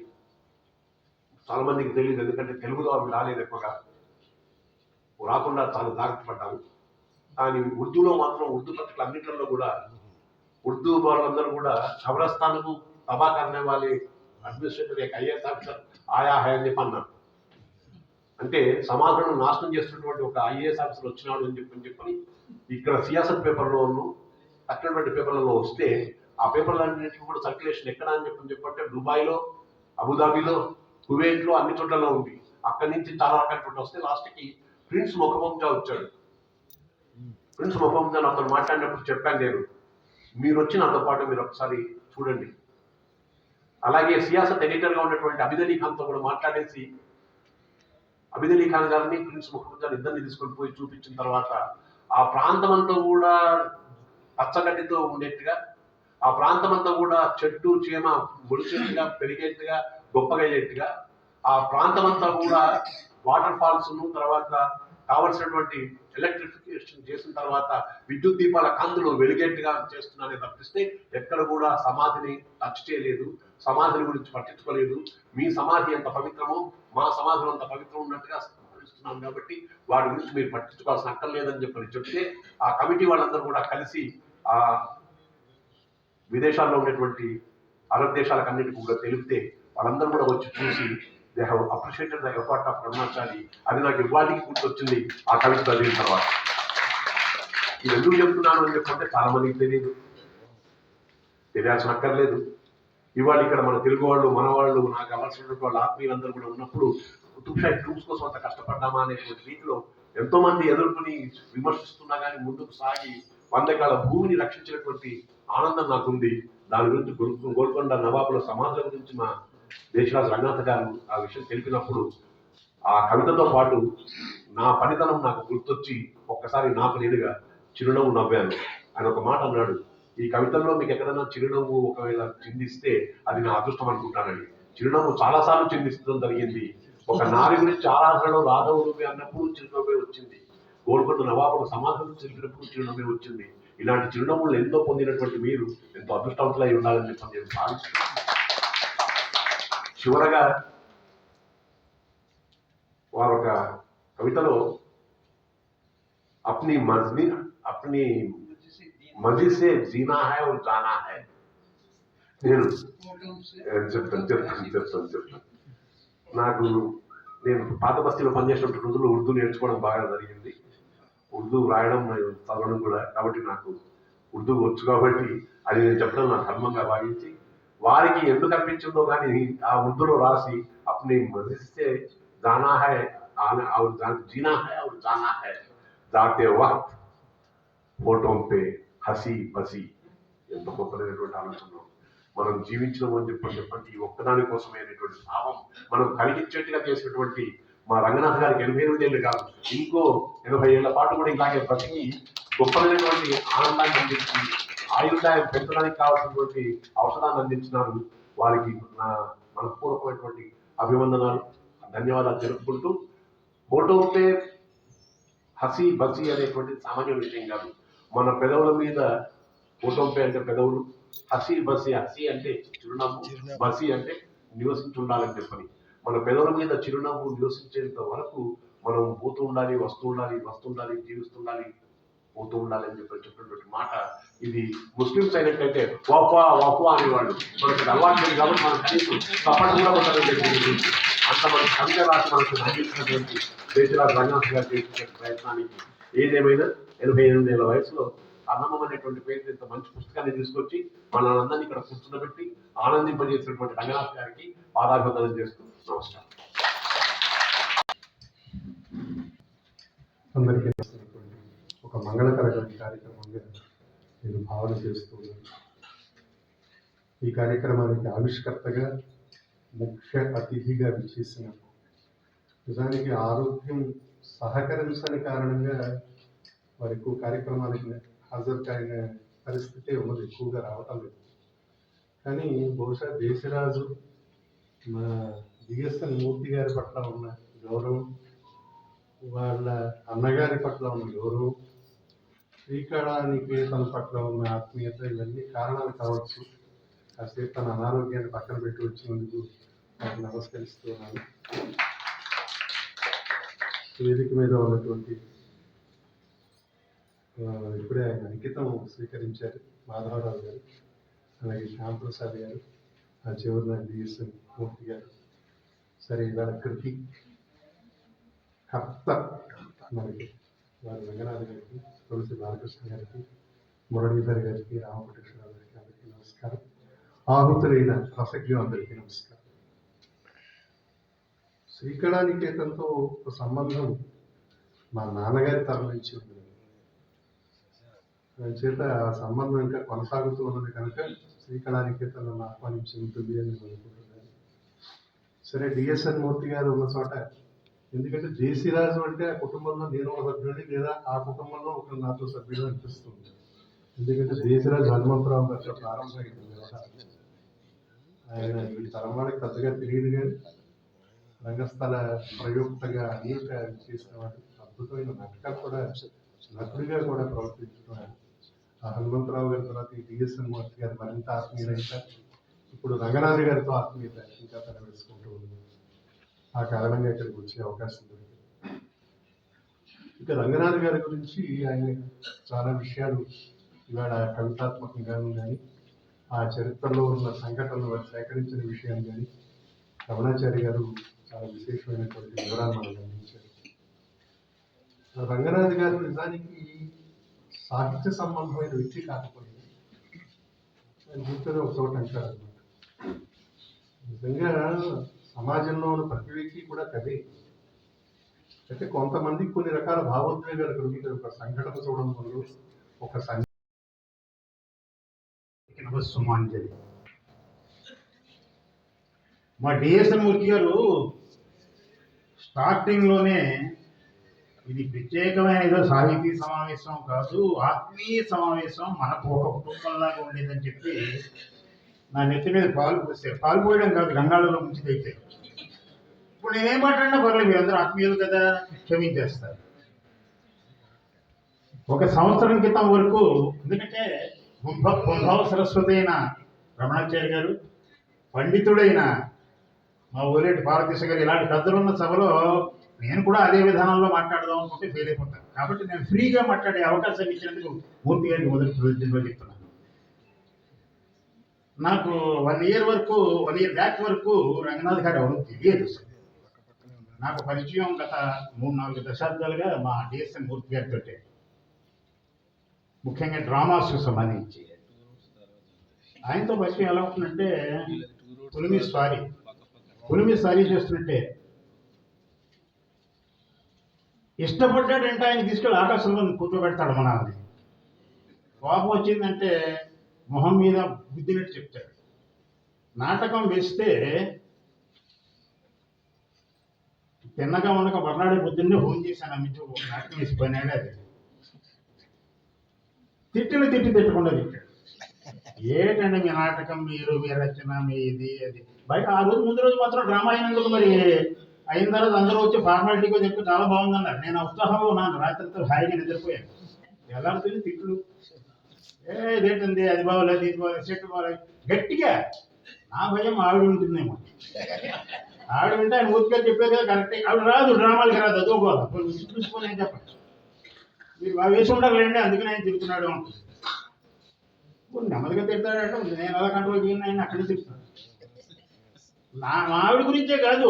చాలా మందికి తెలియదు, ఎందుకంటే తెలుగులో అవి రాలేదు, ఎక్కువగా రాకుండా చాలా జాగ్రత్త పడ్డాము. కానీ ఉర్దూలో మాత్రం, ఉర్దూ పత్రికలు అన్నింటిలో కూడా ఉర్దూ వాళ్ళందరూ కూడా ఖబరస్థాన్కు తబా కర్నే వాళ్ళే అడ్మినిస్ట్రేటర్ యొక్క ఐఏఎస్ ఆఫీసర్ ఆయా హై అని చెప్పి అన్నారు. అంటే సమాజంలో నాశనం చేస్తున్నటువంటి ఒక ఐఏఎస్ ఆఫీసర్ వచ్చినాడు అని చెప్పని ఇక్కడ సియాసత్ పేపర్లోను అటువంటి పేపర్లలో వస్తే ఆ పేపర్లన్నింటికి కూడా సర్క్యులేషన్ ఎక్కడ అని చెప్పంటే దుబాయ్లో, అబుదాబిలో, కువైట్లో, అన్ని చోట్లలో ఉంది. అక్కడి నుంచి చాలా రకాల వస్తే లాస్ట్కి ప్రిన్స్ మొహమ్మద్జా వచ్చాడు. ప్రిన్స్ మొహమ్మద్జా నాతో మాట్లాడినప్పుడు చెప్పాను నేను, మీరు వచ్చి నాతో పాటు మీరు ఒకసారి చూడండి. అలాగే సియాసత్ ఎడిటర్గా ఉన్నటువంటి అబిద్ అలీ ఖాన్తో కూడా మాట్లాడేసి అబిద్ అలీ ఖాన్ గారిని, ప్రిన్స్ మొహమ్మద్జా ఇద్దరిని తీసుకొని పోయి చూపించిన తర్వాత ఆ ప్రాంతం అంతా కూడా పచ్చగడ్డితో ఉండేట్టుగా, ఆ ప్రాంతం అంతా కూడా చెట్టు చీమ ముడిచెట్టుగా పెరిగేట్టుగా గొప్పగా అయ్యేట్టుగా ఆ ప్రాంతం అంతా కూడా వాటర్ ఫాల్స్ తర్వాత కావలసినటువంటి ఎలక్ట్రిఫికేషన్ చేసిన తర్వాత విద్యుత్ దీపాల కాంతులు వెలిగేట్టుగా చేస్తున్నానే తప్పిస్తే ఎక్కడ కూడా సమాధిని టచ్ చేయలేదు, సమాధిని గురించి పట్టించుకోలేదు. మీ సమాధి ఎంత పవిత్రమో మా సమాధి అంత పవిత్రం ఉన్నట్టుగా భావిస్తున్నాం కాబట్టి వాటి గురించి మీరు పట్టించుకోవాల్సిన అక్కర్లేదని చెప్పని చెప్తే ఆ కమిటీ వాళ్ళందరూ కూడా కలిసి ఆ విదేశాల్లో ఉన్నటువంటి అరబ్ దేశాలకు అన్నిటికీ కూడా తెలిపితే వాళ్ళందరూ కూడా వచ్చి చూసి they have appreciated the effort of బ్రహ్మచారి. అది నాకు ఇవాళకి గుర్తొచ్చింది ఆ కవిత చదివిన తర్వాత. ఇది ఎందుకు చెప్తున్నాను అని చెప్పంటే చాలా మందికి తెలియదు, తెలియాల్సిన అక్కర్లేదు. ఇవాళ ఇక్కడ మన తెలుగు వాళ్ళు మన వాళ్ళు నాకు కావాల్సినటువంటి వాళ్ళ ఆత్మీయులందరూ కూడా ఉన్నప్పుడు కుతుబ్షాహీ ట్రూప్స్ కోసం అంత కష్టపడ్డామా అనేటువంటి రీతిలో ఎంతో మంది ఎదుర్కొని విమర్శిస్తున్నా కానీ ముందుకు సాగి 100 ఎకరాల భూమిని రక్షించినటువంటి ఆనందం నాకుంది. దాని గురించి గోల్కొండ నవాబుల సమాధుల గురించి మా దేశరాజు రంగనాథ్ గారు ఆ విషయం తెలిపినప్పుడు ఆ కవితతో పాటు నా పనితనం నాకు గుర్తొచ్చి ఒక్కసారి నాకు నేనుగా చిరునవ్వు నవ్వాను. ఆయన ఒక మాట అన్నాడు, ఈ కవితల్లో మీకు ఎక్కడైనా చిరునవ్వు ఒకవేళ చిందిస్తే అది నా అదృష్టం అనుకుంటానని. చిరునవ్వు చాలాసార్లు చిందిస్తడం జరిగింది. ఒక నారి గురించి చాలాసార్లు రాధవుడు అన్నప్పుడు చిరునవ్వే వచ్చింది, గోల్కొండ నవాబుల సమాధులు తెలిపినప్పుడు చిరునవ్వే వచ్చింది. ఇలాంటి చిరునవ్వులు ఎంతో పొందినటువంటి మీరు ఎంతో అదృష్టవంతులై ఉండాలని చెప్పి నేను భావిస్తున్నాను. చివరగా వారు ఒక కవితలో अपनी मर्जी से जीना है और जाना है. నేను చెప్తాను. నేను పాత బస్తీలో పనిచేసినటువంటి రోజుల్లో ఉర్దూ నేర్చుకోవడం బాగా జరిగింది. ఉర్దూ రాయడం చదవడం కూడా, కాబట్టి నాకు ఉర్దూ వచ్చు. కాబట్టి అది నేను చెప్పడం నా ధర్మంగా భావించి వారికి ఎందుకు అనిపించిందో కానీ ఆ ఉర్దూలో రాసి अपनी मर्जी से जाना है और जीना है और जाना है, जाते वक्त फोटो पे హసి బసి. ఎంత గొప్పదైనటువంటి ఆలోచన. మనం జీవించడం అని చెప్పండి ఈ ఒక్కదాని కోసమైనటువంటి భావం మనం కలిగించేట్టుగా చేసినటువంటి మా రంగనాథ్ గారికి 88 ఏళ్ళు కాదు, ఇంకో 80 ఏళ్ల పాటు కూడా ఇలాగే బ్రతికి గొప్పదైనటువంటి ఆనందాన్ని అందించి ఆయుర్దాయం పెంచడానికి కావాల్సినటువంటి ఔషధాన్ని అందించినారు. వారికి నా మనపూర్వకమైనటువంటి అభివందనాలు, ధన్యవాదాలు తెలుపుకుంటూ, ఫోటోపే హసి బసి అనేటువంటి సామాన్య విషయం కాదు. మన పెదవుల మీద ఫోటోపే అంటే పెదవులు, హసి బసి, హసి అంటే చిరునవ్వు, బసి అంటే నివసించి ఉండాలని చెప్పని. మన పెదవుల మీద చిరునవ్వు నివసించేంత వరకు మనం పోతూ ఉండాలి, వస్తుండాలి, జీవిస్తుండాలి, పోతూ ఉండాలి అని చెప్పినటువంటి మాట. ఇది ముస్లిమ్స్ అయినట్లయితే వాఫా వాఫా అనేవాళ్ళు. మనకి అలవాటు లేదు కాబట్టి మనం కనీసం తప్పని కూడా ఉంటుంది. అంత మన కవిత రాసి మనకు అందించినటువంటి దేశరాజు రంగనాథ్ గారు చేసిన ప్రయత్నానికి ఏదేమైనా 88 ఏళ్ల వయసులో అన్నమం అనేటువంటి పేరు ఇంత మంచి పుస్తకాన్ని తీసుకొచ్చి మనందరినీ ఇక్కడ కూర్చుండబెట్టి ఆనందింపజేసినటువంటి రంగనాథ్ గారికి పాదాభివందనం చేస్తూ నమస్కారం. అందరికీ ఒక మంగళకరమైన కార్యక్రమంగా నేను భావన చేస్తున్నాను. ఈ కార్యక్రమానికి ఆవిష్కర్తగా ముఖ్య అతిథిగా విచ్చేసిన, నిజానికి ఆరోగ్యం సహకరించని కారణంగా వారి ఎక్కువ కార్యక్రమానికి హాజరు కాయిన పరిస్థితి ఉన్నది, ఎక్కువగా రావటం లేదు. కానీ బహుశా దేశరాజు మా బిఎస్ఎన్ మూర్తి గారి పట్ల ఉన్న గౌరవం, వాళ్ళ అన్నగారి పట్ల ఉన్న గౌరవం, శ్రీకళానికేతన పట్ల ఉన్న ఆత్మీయత, ఇవన్నీ కారణాలు కావచ్చు. కాసేపు తన అనారోగ్యాన్ని పక్కన పెట్టి వచ్చినందుకు నాకు నమస్కరిస్తున్నాను. వేదిక మీద ఉన్నటువంటి ఇప్పుడే ఆయన అంకితం స్వీకరించారు మాధవరావు గారు, అలాగే శ్యాంప్రసాద్ గారు, ఆ చివరిన బిఎస్ఎన్ మూర్తి గారు. సరే, ఇవాళ కృతి కర్త మనకి వారి రంగనాథ్ గారికి, తులసి బాలకృష్ణ గారికి, మురళీధర్ గారికి, రామకృష్ణరావు గారికి అందరికీ నమస్కారం. ఆహుతులైన రసజ్ఞులు అందరికీ నమస్కారం. శ్రీకళానికేతన్తో ఒక సంబంధం మా నాన్నగారి తరం నుంచి ఉంది. చేత ఆ సంబంధం ఇంకా కొనసాగుతూ ఉన్నది కనుక శ్రీకళానికేతన్ ఆహ్వానించి ఉంటుంది అని నేను అనుకుంటున్నాను. సరే, డిఎస్ఎన్ మూర్తి గారు ఉన్న చోట, ఎందుకంటే జేసీరాజు అంటే ఆ కుటుంబంలో నేను ఒక సభ్యుడిని, లేదా ఆ కుటుంబంలో ఒక నాతో సభ్యుడు అనిపిస్తుంది. ఎందుకంటే దేశరాజు హనుమంతరావు గారితో ప్రారంభమైంది వ్యవహారం. ఆయన ఈ తరం వాళ్ళకి పెద్దగా తెలియదు కానీ రంగస్థల ప్రయుక్తగా అనేక చేసిన వాడు, అద్భుతమైన నాటకాలు కూడా నటుడిగా కూడా ప్రవర్తించుకున్నాడు. ఆ హనుమంతరావు గారి తర్వాత ఈ డిఎస్ఎన్ మూర్తి గారు మరింత ఆత్మీయత, ఇప్పుడు రంగనాథ్ గారితో ఆత్మీయత ఇంకా పెనవేసుకుంటూ ఉంది. ఆ కారణంగా ఇక్కడికి వచ్చే అవకాశం దొరికింది. ఇక రంగనాథ్ గారి గురించి ఆయన చాలా విషయాలు ఇవాళ కవితాత్మకంగాను కానీ ఆ చరిత్రలో ఉన్న సంఘటనలు వారు సేకరించిన విషయాలు కానీ రమణాచారి గారు చాలా విశేషమైనటువంటి వివరాలు మనకు అందించారు. రంగనాథ్ గారు నిజానికి సాహిత్య సంబంధమైన వ్యక్తి కాకపోయింది, ఆయన జీవితంలో ఒక చోట అంటారు అనమాట. నిజంగా సమాజంలో ఉన్న ప్రతి వ్యక్తి కూడా కదే. అయితే కొంతమందికి కొన్ని రకాల భావోద్వేగాలు కలుగుతాయి. ఒక సంఘటన చూడడం వల్ల ఒక సుమాంజలి. మా డిఎస్ఎన్ మూర్తి గారు స్టార్టింగ్లోనే ఇది ప్రత్యేకమైన ఏదో సాహితీ సమావేశం కాదు, ఆత్మీయ సమావేశం, మనకు ఒక కుటుంబంలాగా ఉండేదని చెప్పి నా నెత్తి మీద పాలు పోసారు. పాలు పోయడం కాదు, గంగాళంలో ముంచిదైతే. ఇప్పుడు నేనేం మాట్లాడినా పర్లేదు, మీరందరూ ఆత్మీయులు కదా, క్షమించేస్తారు. ఒక సంవత్సరం క్రితం వరకు, ఎందుకంటే కుంభవ సరస్వతి అయిన రమణాచార్య గారు, పండితుడైన మా ఊరేటి భారతదేశ గారు, ఇలాంటి పెద్దలున్న సభలో నేను కూడా అదే విధానంలో మాట్లాడదాం అనుకుంటే ఫెయిల్ అయిపోతాను. కాబట్టి నేను ఫ్రీగా మాట్లాడే అవకాశం ఇచ్చినందుకు మూర్తి గారికి మొదటి రోజుల్లో చెప్తున్నాను. నాకు 1 year బ్యాక్ వరకు రంగనాథ్ గారు ఎవరు తెలియదు. నాకు పరిచయం గత 3-4 దశాబ్దాలుగా మా డిఎస్ఎన్ మూర్తి గారితో, ముఖ్యంగా డ్రామాస్కు సంబంధించి. ఆయనతో పరిచయం ఎలా ఉంటుందంటే, పులిమి స్వారీ చేస్తుంటే ఇష్టపడ్డాడంటే ఆయన తీసుకెళ్ళి ఆకాశంలో కూర్చోబెడతాడు మనల్ని. కోపం వచ్చిందంటే మొహం మీద బుద్ధినట్టు చెప్తాడు. నాటకం వేస్తే తిన్నగా ఉండక మర్నాడే పొద్దున్నే ఫోన్ చేశాను, అమ్మించు నాటకం వేసిపోయినాడు. అది తిట్టకుండా తిట్టాడు. ఏంటంటే మీ నాటకం, మీ రచన, మీ ఇది అది బయట. ఆ రోజు ముందు రోజు మాత్రం డ్రామా అయినందుకు మరి అయిన తర్వాత అందరూ వచ్చి ఫార్మాలిటీగా చెప్పి చాలా బాగుందన్నారు. నేను ఉత్సాహంలో ఉన్నాను, రాత్రితో హాయిగా నిద్రపోయాను. ఎలాంటి తిట్లు, ఇదేంటండి అది బాగోలేదు, ఇది బాగోలేదు, చెట్టు బాగోలేదు, గట్టిగా. నా భయం ఆవిడ ఉంటుందేమో. ఆవిడ వింటే ఆయన ఊరికే చెప్పారు కదా కరెక్టే. ఆవిడ రాదు, డ్రామాలకి రాదు, అదోగోదా చూసుకొని ఏం చెప్పండి, మీరు బాగా వేసి ఉండాలండి, అందుకని ఆయన తిరుగుతున్నాడు అంటుంది. నెమ్మదిగా తిడతాడంటే నేను ఎలా కంట్రోల్ చేయను, ఆయన అక్కడే తిరుగుతున్నాడు. మా ఆవిడ గురించే కాదు,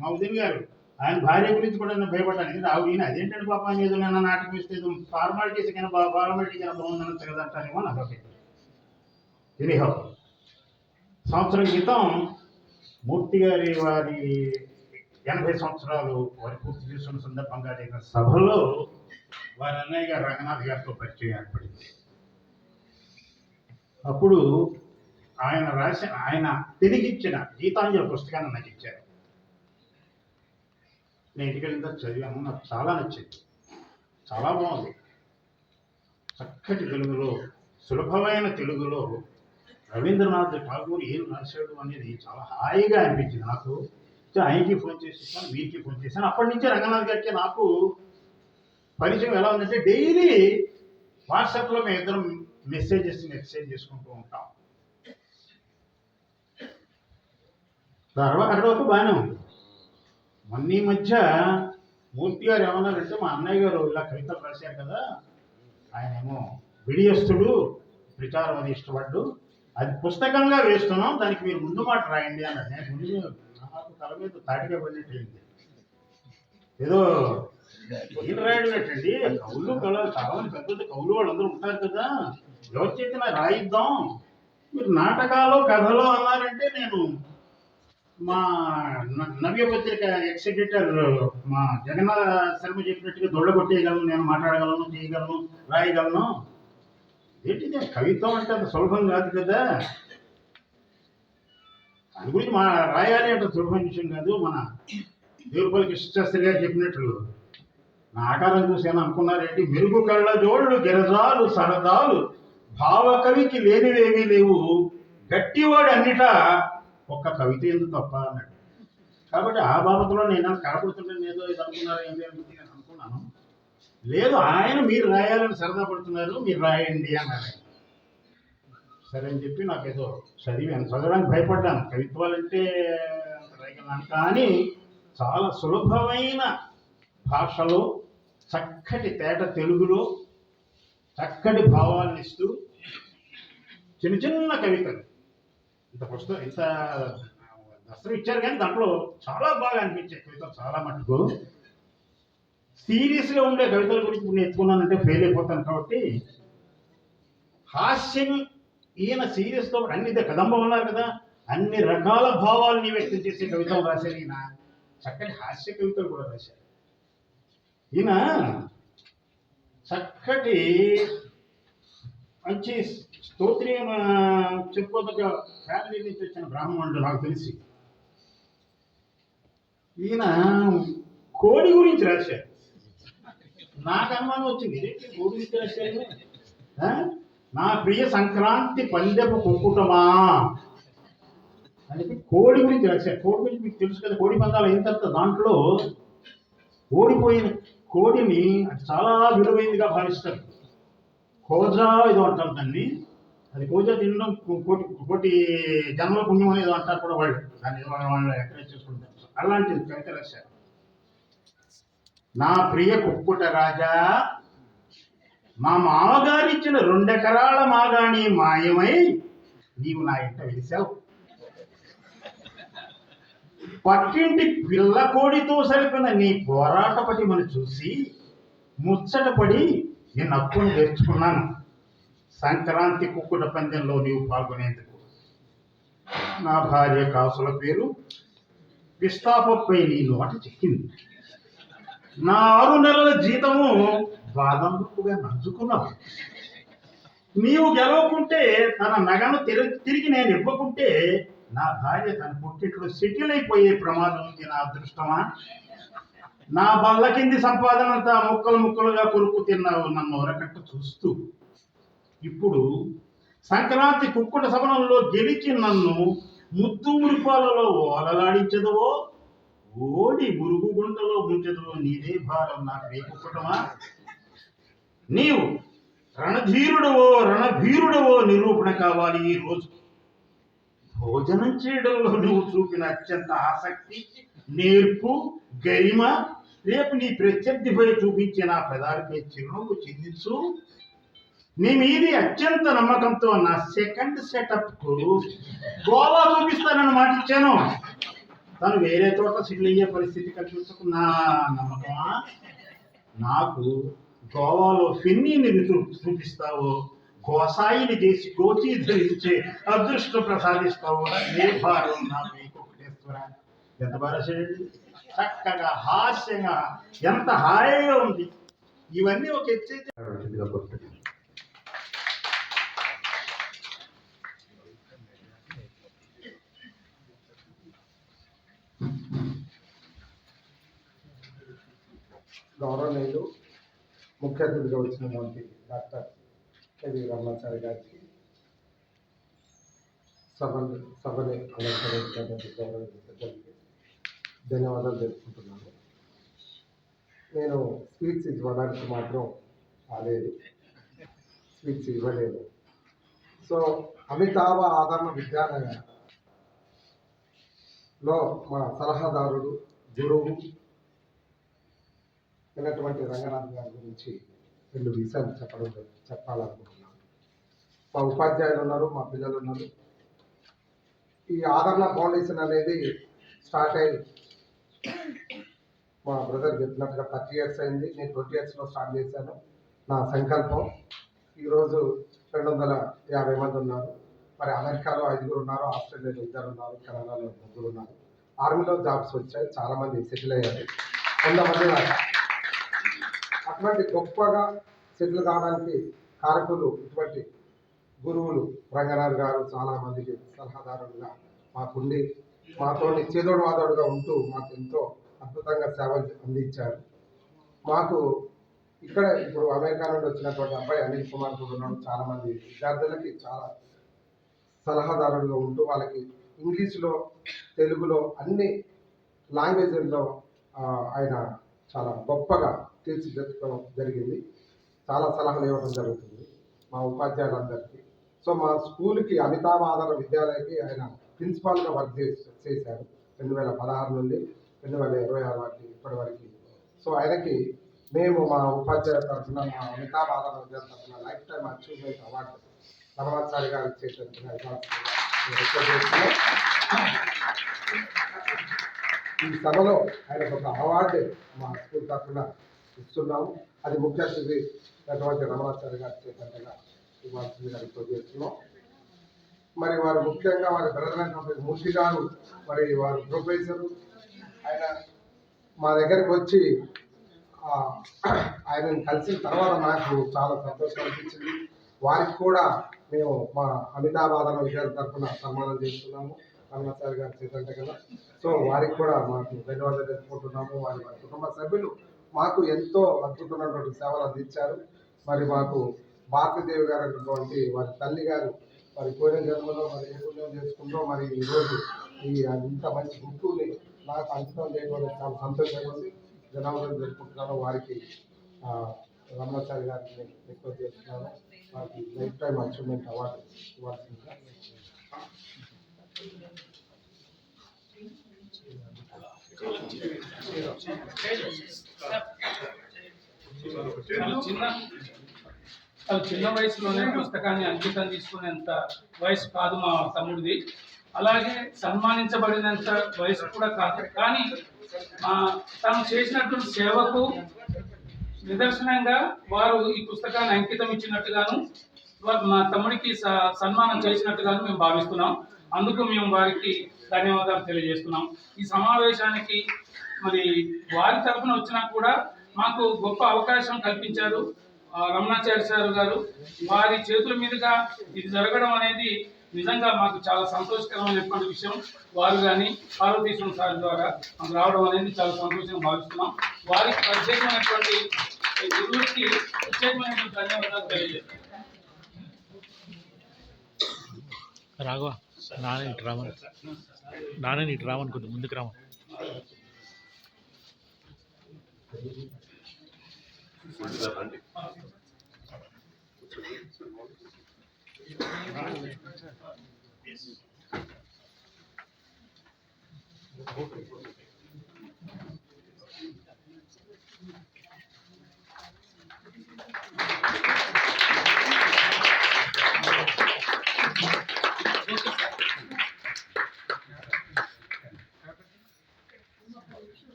మా ఉదయం గారు ఆయన భార్య గురించి కూడా నేను భయపడ్డాను. ఆవిడ అదేంటంటే పాప ఆయన ఏదో నిన్న నాటకం ఇస్తే ఫార్మాలిటీస్ కన్నా బాగుందనొచ్చు కదా అంటానేమో నాకు ఓకే. ఎనీహౌ, సంవత్సరం క్రితం మూర్తి గారి వారి 80 సంవత్సరాలు వారి పూర్తి చేసుకున్న సందర్భంగా జరిగిన సభలో వారి అన్నయ్య గారు రంగనాథ్ గారితో పరిచయం ఏర్పడింది. అప్పుడు ఆయన తిరిగిచ్చిన గీతాంజలి పుస్తకాన్ని నాకు ఇచ్చారు. నేను ఇంటికి వెళ్ళిన చదివాను, నాకు చాలా నచ్చింది, చాలా బాగుంది. చక్కటి తెలుగులో, సులభమైన తెలుగులో రవీంద్రనాథ్ ఠాగూర్ ఏం రాశాడు అనేది చాలా హాయిగా అనిపించింది నాకు. ఆయనకి ఫోన్ చేసేసాను, వీరికి ఫోన్ చేశాను. అప్పటి నుంచే రంగనాథ్ గారికి నాకు పరిచయం ఎలా ఉందంటే, డైలీ వాట్సాప్లో మేము ఇద్దరం మెసేజ్ చేసుకుంటూ ఉంటాం. అక్కడ వరకు బాగానే ఉంది. మొన్న ఈ మధ్య మూర్తి గారు ఏమన్నారంటే, మా అన్నయ్య గారు ఇలా కవితలు రాశారు కదా, ఆయనేమో విడియస్తుడు, ప్రచారం అది ఇష్టపడ్డు, అది పుస్తకంగా వేస్తున్నాం, దానికి మీరు ముందు మాట రాయండి అన్నారు. నేను నాకు తల మీద తాటిగా పడినట్టు అయింది. ఏదో ఏం రాయడం ఏంటండి, కవులు చాలా పెద్ద కవులు వాళ్ళందరూ ఉంటారు కదా, ఎవరి చేతిన రాయిద్దాం, మీరు నాటకాలు కథలు అన్నారంటే నేను మా నవ్య పత్రిక ఎక్స్ ఎడిటర్ మా జగన్నాథ శర్మ చెప్పినట్టుగా దొళ్ళగొట్టేయగలను, నేను మాట్లాడగలను, చేయగలను, రాయగలను. ఏంటిది కవిత్వం అంటే అంత సులభం కాదు కదా, దాని గురించి రాయాలి అంటే సులభం విషయం కాదు. మన దేవుపల్లి కృష్ణశాస్త్రి గారు చెప్పినట్లు, నా ఆకారం చూసి అని అనుకున్నారేంటి, మెరుగు కళ్ళ జోళ్ళు గిరజాలు సరదాలు భావకవికి లేనివేమీ లేవు, గట్టివాడు అన్నిట ఒక్క కవిత ఎందుకు తప్ప అన్నాడు. కాబట్టి ఆ బాబతులో నేను కనపడుతుంటే ఏదో ఇది అనుకున్నారు ఏంటి అని నేను అనుకున్నాను. లేదు, ఆయన మీరు రాయాలని సరదా పడుతున్నారు, మీరు రాయండి అన్నారు. సరే అని చెప్పి నాకేదో చదవడానికి భయపడ్డాను. కవిత్వాలంటే రాయగలను, కానీ చాలా సులభమైన భాషలో చక్కటి తేట తెలుగులో చక్కటి భావాలను ఇస్తూ చిన్న చిన్న కవితలు ఇంత దస్తరం ఇచ్చారు, కానీ దాంట్లో చాలా బాగా అనిపించే కవితలు చాలా మటుకు. సీరియస్గా ఉండే కవితల గురించి నేను ఎత్తుకున్నానంటే ఫెయిల్ అయిపోతాను. కాబట్టి హాస్యం, ఈయన సీరియస్తో అన్ని కదంబం ఉన్నారు కదా, అన్ని రకాల భావాలని వ్యక్తం చేసే కవితలు రాశారు ఈయన. చక్కటి హాస్య కవితలు కూడా రాశారు ఈయన. చక్కటి మంచి స్తోత్రీయం చెప్పుకోదగ్గ ఫ్యామిలీ నుంచి వచ్చిన బ్రాహ్మణుడు నాకు తెలిసి. ఈయన కోడి గురించి రాశారు. నాకు అనుమానం వచ్చింది, కోడి గురించి రాశారు. నా ప్రియ సంక్రాంతి పందెపు కుక్కుటమా అని కోడి గురించి రాశారు. కోడి గురించి మీకు తెలుసు కదా, కోడి పందాలు అయిన తర్వాత దాంట్లో ఓడిపోయిన కోడిని అది చాలా విలువైనదిగా భావిస్తారు. కోజా ఏదో అంటారు దాన్ని, అది కోజా తినడం కోటి జన్మ పుణ్యం అనేది అంటారు కూడా వాళ్ళు. దాన్ని వాళ్ళు ఎంకరేజ్ చేసుకుంటారు. అలాంటిది కవిత రాశారు. నా ప్రియ కుక్కుట రాజా, మా మామగారిచ్చిన 2 ఎకరాల మాగాణి మాయమై నీవు నా ఇంట వెలిసావు. పక్కింటి పిల్ల కోడితో సరిపోయిన నీ పోరాట పటిమను చూసి ముచ్చటపడి నేను అప్పును తెచ్చుకున్నాను సంక్రాంతి కుక్కుట పందెంలో నీవు పాల్గొనేందుకు. నా భార్య కాసుల పేరు పిస్తాపై నీ నోట చిక్కింది. నా 6 నెలల జీతము బాదం ముక్కుగా నంచుకున్నావు. నీవు గెలవకుంటే తన నగను తిరిగి నేను ఇవ్వకుంటే నా భార్య తన పుట్టింట్లో సెటిల్ అయిపోయే ప్రమాదం ఉంది. నా అదృష్టమా? నా బల్ల కింది సంపాదనంతా ముక్కలు ముక్కలుగా కొరుకు తిన్నావు నన్ను ఒరకట్ట చూస్తూ. ఇప్పుడు సంక్రాంతి కుక్కుట సభనంలో గెలిచి నన్ను ముద్దు మురిపాలలో ఓలలాడించదువో, ఓడి మురుగు గుంటలో ముంచెదవో నీదే భారం నా ప్రియ కుక్కుటమా. నీవు రణధీరుడవో రణభీరుడవో నిరూపణ కావాలి ఈ రోజు. భోజనం చేయడంలో నువ్వు చూపిన అత్యంత ఆసక్తి, నేర్పు, గరిమ రేపు నీ ప్రత్యర్థిపై చూపించే నా పెదాలపై చిరునవ్వు చిందించు. నీ మీది అత్యంత నమ్మకంతో నా సెకండ్ సెటప్ కు గోవా చూపిస్తానని మాట ఇచ్చాను. తను వేరే చోట సెటిల్ అయ్యే పరిస్థితి కల్పించుకున్న నమ్మకమా? నాకు గోవాలో ఫెన్నీని చూపిస్తావో, గోసాయిని చేసి గోచి ధరించే అదృష్టం ప్రసాదిస్తావో ఏ భారం నాకు ఇంకొకటేశ్వర. ఎంత బాగా చేయండి, చక్కగా హాస్యంగా ఎంత హాయిగా ఉంది. ఇవన్నీ ఒక ఎత్తైతే గౌరవనీయులు ముఖ్య అతిథిగా వచ్చినటువంటి డాక్టర్ కెవి రమణాచారి గారికి, సభని అలంకరించినటువంటి గౌరవ పెద్దలకి ధన్యవాదాలు తెలుపుకుంటున్నాను. నేను స్పీచ్ ఇవ్వడానికి మాత్రం రాలేదు, స్పీచ్ ఇవ్వలేదు. సో అమితాభ ఆదరణ విద్యాలయంలో మా సలహాదారుడు, గురువు అయినటువంటి రంగనాథ్ గారి గురించి 2 విషయాలు చెప్పాలనుకుంటున్నాను. మా ఉపాధ్యాయులు ఉన్నారు, మా పిల్లలు ఉన్నారు. ఈ ఆదరణ ఫౌండేషన్ అనేది స్టార్ట్ అయ్యి మా బ్రదర్ చెప్పినట్టుగా 30 years అయింది. నేను 20 yearsలో స్టార్ట్ చేశాను. నా సంకల్పం ఈరోజు 250 మంది ఉన్నారు. మరి అమెరికాలో 5 ఉన్నారు, ఆస్ట్రేలియాలో 2 ఉన్నారు, కెనడాలో 3 ఉన్నారు. ఆర్మీలో జాబ్స్ వచ్చాయి, చాలామంది సెటిల్ అయ్యారు, 100 మంది దాకా. అటువంటి గొప్పగా సెటిల్ కావడానికి కారకులు ఇటువంటి గురువులు రంగనాథ్ గారు చాలామందికి సలహాదారులుగా మాకుండి మాతో చేదోడు వాదోడుగా ఉంటూ మాకు ఎంతో అద్భుతంగా సేవలు అందించారు. మాకు ఇక్కడ ఇప్పుడు అమెరికా నుండి వచ్చినటువంటి అబ్బాయి అనిల్ కుమార్ కూడా ఉన్నాడు. చాలా మంది విద్యార్థులకి చాలా సలహాదారులుగా ఉంటూ వాళ్ళకి ఇంగ్లీష్లో, తెలుగులో అన్ని లాంగ్వేజ్ల్లో ఆయన చాలా గొప్పగా తీర్చిదిద్దడం జరిగింది. చాలా సలహాలు ఇవ్వడం జరుగుతుంది మా ఉపాధ్యాయులందరికీ. సో మా స్కూల్కి అమితాబ్ ఆదర్శ విద్యాలయకి ఆయన ప్రిన్సిపాల్గా వర్క్ చేశారు 2016 నుండి 2026 వరకు ఇప్పటి వరకు. సో ఆయనకి మేము మా ఉపాధ్యాయుల తరఫున, మా అమితాబ్ ఆదర్శ విద్యాలయ తరఫున life time achievement award Ramanachari గారు ఇచ్చేటట్టుగా ఈ సభలో ఆయనకు ఒక అవార్డు మా స్కూల్ తరఫున ఇస్తున్నాము. అది ముఖ్య అతిథి అటువంటి రమణాచారి గారి చేతగా ఇవ్వాల్సిందిగా రిక్వెస్ట్ చేస్తున్నాం. మరి వారు ముఖ్యంగా వారి బ్రదర్ అయినటువంటి మూర్తి గారు, మరి వారు ప్రొఫెసరు, ఆయన మా దగ్గరికి వచ్చి ఆయనను కలిసిన తర్వాత నాకు చాలా సంతోషం అనిపించింది. వారికి కూడా మేము మా అమితాబ్ ఆదర్శ విద్యార్థి తరఫున సన్మానం చేస్తున్నాము రమణాచారి గారి చేతంటే కదా. సో వారికి కూడా మాకు ధన్యవాదాలు తెలుపుకుంటున్నాము. వారి కుటుంబ సభ్యులు మాకు ఎంతో అద్భుతమైనటువంటి సేవలు అందించారు. మరి మాకు భారతీదేవి గారు అనేటువంటి వారి తల్లి గారు మరి పోయిన జన్మలో మరి ఏ పుణ్యం చేసుకుంటూ మరి ఈరోజు ఈ ఇంత మంచి బుక్కుని నాకు అంకితం చేయడం చాలా సంతోషంగా ఉంది. జనాభాలు జరుపుకుంటున్నాను. వారికి రమణాచారి గారిని రిక్వెస్ట్ చేస్తున్నాను. వారికి లైఫ్ టైమ్ అచీవ్మెంట్ అవార్డు ఇవ్వాల్సిందిగా. చిన్న వయసులోనే పుస్తకాన్ని అంకితం తీసుకునేంత వయసు కాదు మా తమ్ముడిది. అలాగే సన్మానించబడినంత వయసు కూడా కాదు. కానీ తను చేసినటువంటి సేవకు నిదర్శనంగా వారు ఈ పుస్తకాన్ని అంకితం ఇచ్చినట్టుగాను మా తమ్ముడికి సన్మానం చేసినట్టుగాను మేము భావిస్తున్నాం. అందుకు మేము వారికి ధన్యవాదాలు తెలియజేస్తున్నాం. ఈ సమావేశానికి మరి వారి తరఫున వచ్చినా కూడా మాకు గొప్ప అవకాశం కల్పించారు రమణాచారి సార్ గారు. వారి చేతుల మీదుగా ఇది జరగడం అనేది నిజంగా మాకు చాలా సంతోషకరమైనటువంటి విషయం. వారు కానీ పార్వతీశ్వరం సార్ ద్వారా మాకు రావడం అనేది చాలా సంతోషంగా భావిస్తున్నాం. వారికి ప్రత్యేకమైనటువంటి గురువుకి ప్రత్యేకమైనటువంటి ధన్యవాదాలు తెలియజేస్తున్నాం. రాఘవ నాన్న ఇటు రావని కొద్ది ముందుకు రావని.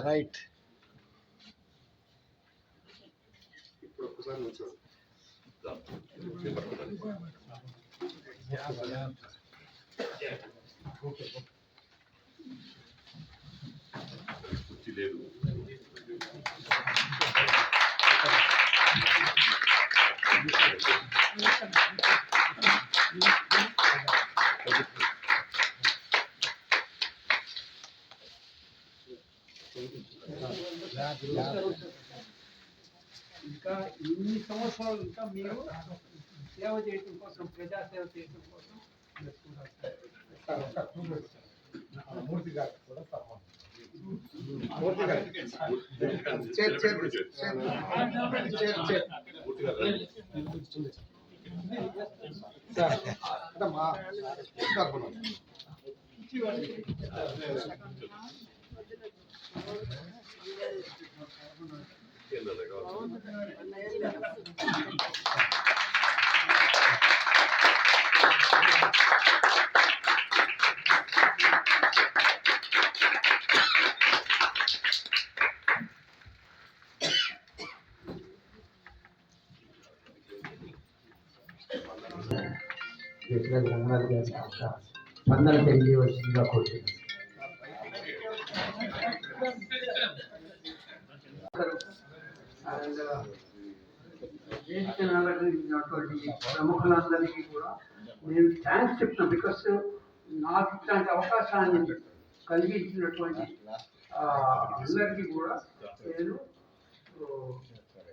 రైట్. ఇంకా ఇన్ని సంవత్సరాలు ఇంకా మీరు సేవ చేయడం కోసం, ప్రజాసేవ చేయడం కోసం మూర్తి గారు కూడా మా స్పందన తెలియవలసిందిగా కోరుతున్నాను. ఒక్కరు అండ్ దేశిక నలగినటువంటి ప్రముఖులందరికీ కూడా నేను థ్యాంక్స్ చెప్తాను. బికాస్ నాకు ఇట్లాంటి అవకాశాన్ని కలిగించినటువంటి అందరికీ కూడా నేను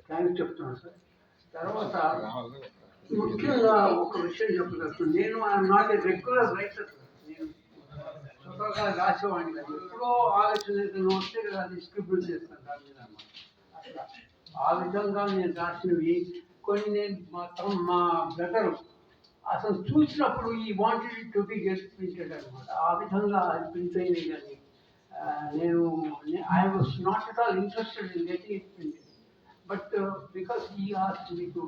థ్యాంక్స్ చెప్తున్నాను సార్. తర్వాత ముఖ్యంగా ఒక విషయం చెప్పదలుచుకున్నాను. నేను I'm not a regular writer. నేను స్వతహాగా రాసేవాడిని కాదు. ఎప్పుడో ఆలోచన వస్తే కదా అది స్క్రిప్ట్ చేస్తాను దాని మీద అన్నమాట. అట్లా ఆ విధంగా నేను రాసినవి కొన్ని నేను మా బ్రదరు అసలు చూసినప్పుడు he wanted to be get printed అనమాట. ఆ విధంగా అది ప్రింట్ అయినాయి. కానీ నేను I was not at all interested in getting it printed. But because he asked me to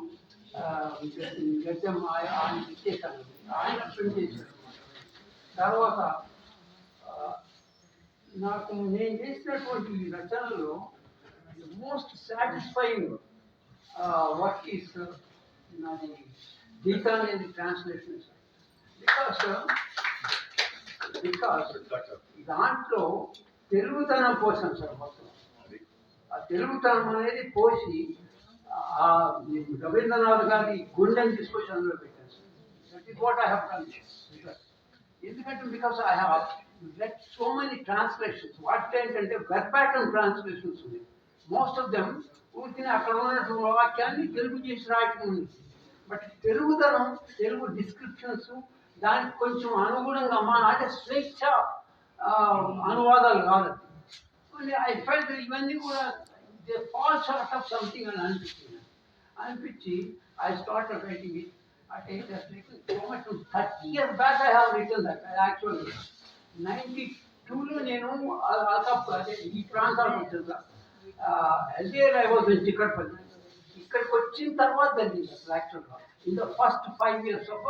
get them ఆయన ఇచ్చేసాను. ఆయన ప్రింట్ చేశారు. తర్వాత నాకు నేను చేసినటువంటి ఈ రచనలో మోస్ట్ సాటిస్ఫైయింగ్ వర్క్ ఈస్ నాది గీతాంజలి ట్రాన్స్లేషన్. బికాస్ దాంట్లో తెలుగుతనం పోసాను సార్. మొత్తం ఆ తెలుగుతనం అనేది పోసి రవీంద్రనాథ్ గారి గుండెని తీసుకొచ్చి అందులో పెట్టాను sir. That is what I have done. ఎందుకంటే because I have read so many translations. వాటి ఏంటంటే వెర్బాటం ట్రాన్స్లేషన్స్ ఉన్నాయి. మోస్ట్ ఆఫ్ దెమ్ ఊరికినే అక్కడ ఉన్నటువంటి వాక్యాన్ని తెలుగు చేసి రాయటం ఉంది. బట్ తెలుగుదనం, తెలుగు డిస్క్రిప్షన్స్ దానికి కొంచెం అనుగుణంగా అంటే స్వేచ్ఛ అనువాదాలు కాదు. ఐ ఫెల్ట్ ఇవన్నీ కూడా they fall short of something అని అనిపించి ఐ స్టార్ట్ రైటింగ్ ఇట్. అంటే 30 years back I have written that. Actually 92లో నేను అదే ఈ ప్రాంతాలకు వచ్చాను సార్. ఎల్టీఆర్ ఐ వాజ్ ఇన్ చిక్కడపల్లి. ఇక్కడికి వచ్చిన తర్వాత జరిగింది సార్. యాక్చువల్గా in the first 5 years of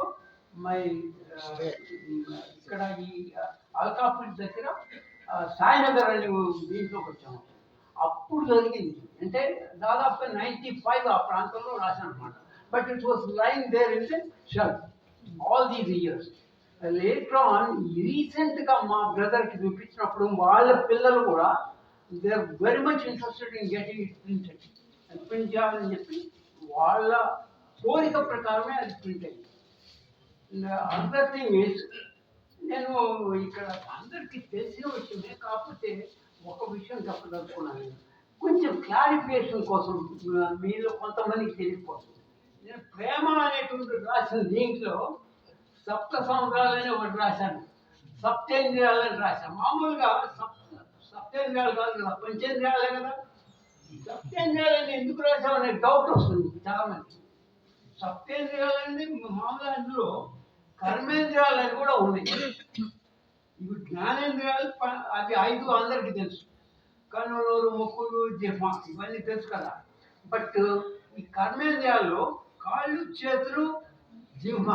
my ఇక్కడ ఈ అల్కాపూర్ దగ్గర సాయినగర్ అని దీంట్లోకి వచ్చాము. అప్పుడు జరిగింది. అంటే దాదాపుగా 95 ఆ ప్రాంతంలో రాశాను అనమాట. But it was lying there in the shelf all these years. Later on రీసెంట్గా మా బ్రదర్కి చూపించినప్పుడు వాళ్ళ పిల్లలు కూడా they are very much interested in getting it printed. అది ప్రింట్ చేయాలని చెప్పి వాళ్ళ కోరిక ప్రకారమే అది ప్రింట్ అయింది. అదర్ థింగ్ ఈజ్ నేను ఇక్కడ అందరికీ తెలిసిన విషయమే, కాకపోతే ఒక విషయం చెప్పదలుచుకున్నాను. కొంచెం క్లారిఫికేషన్ కోసం మీలో కొంతమందికి తెలియకపోతుంది. నేను ప్రేమ అనేటువంటి రాసిన దీంట్లో సప్త సముద్రాలని ఒకటి రాశాను, సప్తేంద్రియాలని రాశాను. మామూలుగా సప్తేంద్రియాలు కాదు కదా, పంచేంద్రియాలే కదా. సప్తేంద్రియాలని ఎందుకు రాశామనే డౌట్ వస్తుంది చాలా మంది. సప్తేంద్రియాలనేది మామూలుగా అందులో కర్మేంద్రియాలని కూడా ఉన్నాయి. ఇవి జ్ఞానేంద్రియాలు అవి 5 అందరికీ తెలుసు. కన్నులు, ముక్కులు, జిహ్వ ఇవన్నీ తెలుసు కదా. బట్ ఈ కర్మేంద్రియాల్లో కాళ్ళు, చేతులు, జిహ్వ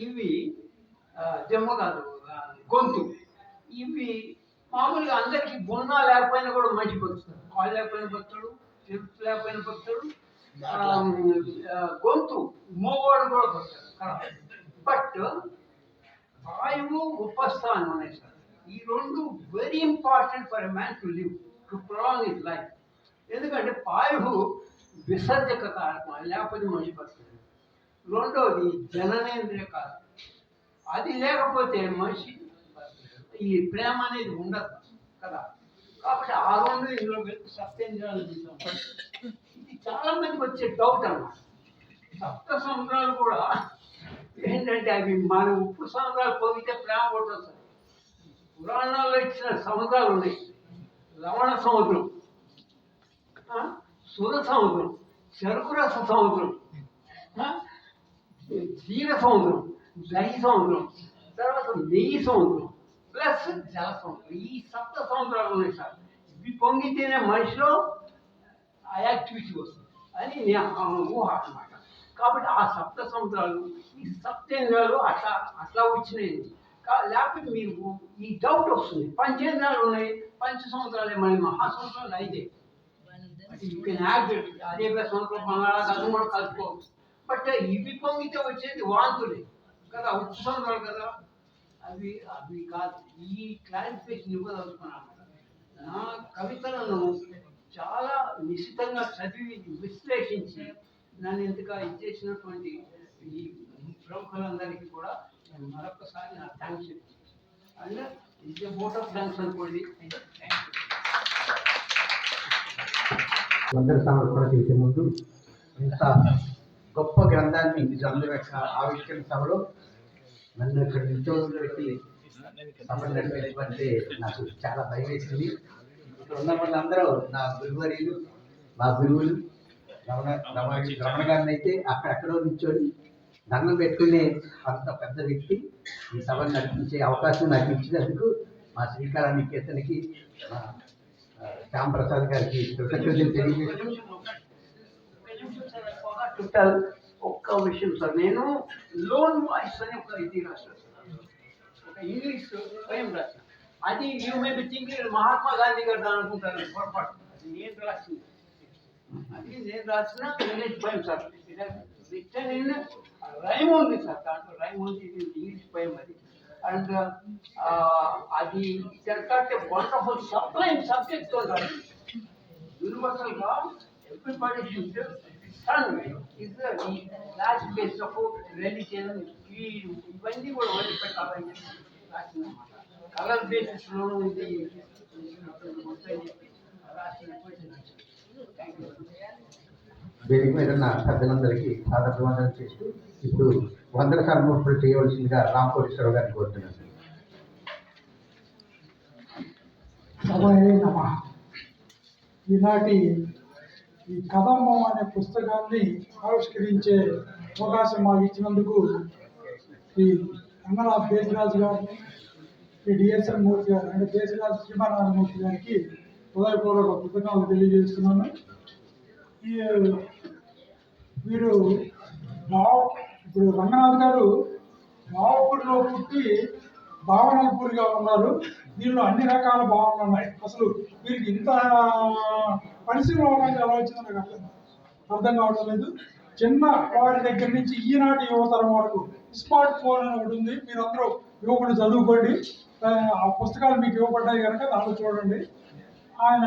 ఇవి జిహ్వ కాదు గొంతు, ఇవి మామూలుగా అందరికీ గున్నా లేకపోయినా కూడా మంచి బతుకుతాడు. కాళ్ళు లేకపోయినా బతుకుతాడు, చేతులు లేకపోయినా బతుకుతాడు, గొంతు మోగోడు కూడా బతుకుతాడు కదా. బట్ వాయువు, ఉపస్థానం ఉన్నాయి సార్. ఈ రెండు very important for a man to live, to prolong his life. ఎందుకంటే వాయువు విసర్జక కారకం, లేకపోతే మనిషి బతుకుతాడు. రెండోది జననేంద్రియ కారకం, అది లేకపోతే మనిషి ఈ ప్రేమ అనేది ఉండదు కదా. కాబట్టి ఆ రెండు ఇందులో సప్తేంద్రియాలు తీసాం. ఇది చాలా మందికి వచ్చే డౌట్ అన్నమాట. సప్త సముద్రాలు కూడా ఏంటంటే అవి మన ఉప్పు సముద్రాలు పొంగితే ప్రేమ కొట్టదు. పురాణాల్లో ఇచ్చిన సముద్రాలు ఉన్నాయి. లవణ సముద్రం, సుర సముద్రం, చెరుకురస సముద్రం, క్షీర సముద్రం, దహి సముద్రం, తర్వాత నెయ్యి సముద్రం, ప్లస్ జల సముద్రం. ఈ సప్త సముద్రాలు ఉన్నాయి సార్. ఇవి పొంగితేనే మనిషిలో ఆ యాక్టివిటీ వస్తుంది అని ఊహ అన్నమాట. కాబట్టి ఆ సప్త సముద్రాలు, ఈ సప్తేంద్రాలు అట్లా వచ్చినాయి. లేకపోతే మీకు ఈ డౌట్ వస్తుంది. పంచేంద్రాలు ఉన్నాయి, పంచ సముద్రాలే, మన మహాసముద్రాలు అయితే యూ కెన్ యాడ్ అరేబియా సముద్రం, బంగాళాఖాతం కూడా కలుపుకోవచ్చు. బట్ ఇవి పొంగితే వచ్చేది వాంతులే కదా, ఉప్పు సముద్రాలు కదా, అవి కాదు. ఈ క్లారిఫికేషన్ ఇవ్వదలుచుకున్నాను. నా కవితలను చాలా నిశితంగా చదివి విశ్లేషించి నన్ను ఇంతగా ఇచ్చేసినటువంటి ఈ ప్రముఖులందరికీ కూడా నేను మరొకసారి నా థ్యాంక్స్ అండ్ ఇది ఓట్ ఆఫ్ థ్యాంక్స్ అనుకోండి. వందల సమర్పణ చేసే ముందు ఇంత గొప్ప గ్రంథాన్ని నిజంలో ఆవిష్కరణ సభలో నన్ను ఇక్కడ నిల్చోబెట్టి సభ నడిపేటువంటి నాకు చాలా భయం వేసింది. ఇక్కడ ఉన్న వాళ్ళందరూ నా గురువర్యులు, మా గురువులు. రమణ గారిని అయితే అక్కడెక్కడో నిల్చొని దండం పెట్టుకునే అంత పెద్ద వ్యక్తి ఈ సభను నడిపించే అవకాశం నాకు ఇచ్చినందుకు మా శ్రీకళా నికేతన్కి, మా శ్యామ్ ప్రసాద్ గారికి కృతజ్ఞతలు తెలియజేస్తూ ఒక్క విషయం సార్, నేను లోన్ వాయిస్ అని ఒక ఇది రాశాను, ఒక ఇంగ్లీష్ స్వయం రాశాను. అది you may be thinking Mahatma Gandhi garu అనుకుంటారు, పొరపాటు. అది నేను రాసింది, అది నేను రాసిన English poem sir. Written in rhyme ఉంది సార్, దాంట్లో రైమ్ ఉంది, ఇంగ్లీష్ పోయం అది. అండ్ అది వండర్ఫుల్ సప్లైన్ సబ్జెక్ట్ యూనివర్సల్ గా everybody should son is the last base of religion. ఇవన్నీ కూడా వదిలి పెట్టాలని రాసిన కలర్ బేసిస్ లోనూ ఇది రాసిన. వేదిక మీద ఉన్న పెద్దలందరికీ సాదరవందనం చేస్తూ ఇప్పుడు వందల సమర్పణ చేయవలసిందిగా రామకోటేశ్వరరావు గారిని కోరుతున్నాను. సభయే నమః. ఈనాటి ఈ కదంబం అనే పుస్తకాన్ని ఆవిష్కరించే అవకాశం మాకు ఇచ్చినందుకు శ్రీ రంగనాథ్ దేశరాజు గారిని, శ్రీ డిఎస్ఎన్ మూర్తి గారు అంటే దేశరాజు శ్రీమానారాయణమూర్తి గారికి హృదయపూర్వక కృతజ్ఞతలు తెలియజేస్తున్నాను. వీరు ఇప్పుడు రంగనాథ్ గారు రావపూడిలో పుట్టి భావనల్పూరిగా ఉన్నారు. దీనిలో అన్ని రకాల భావనలు ఉన్నాయి. అసలు వీరికి ఇంత పరిశ్రమ ఎలా వచ్చిందో నాకు అర్థం కావడం లేదు. చిన్న వారి దగ్గర నుంచి ఈనాటి యువతరం వరకు స్మార్ట్ ఫోన్ అని ఒకటి ఉంది. మీరందరూ యువకుడు చదువుకోండి, ఆ పుస్తకాలు మీకు ఇవ్వబడ్డాయి కనుక దాంట్లో చూడండి. ఆయన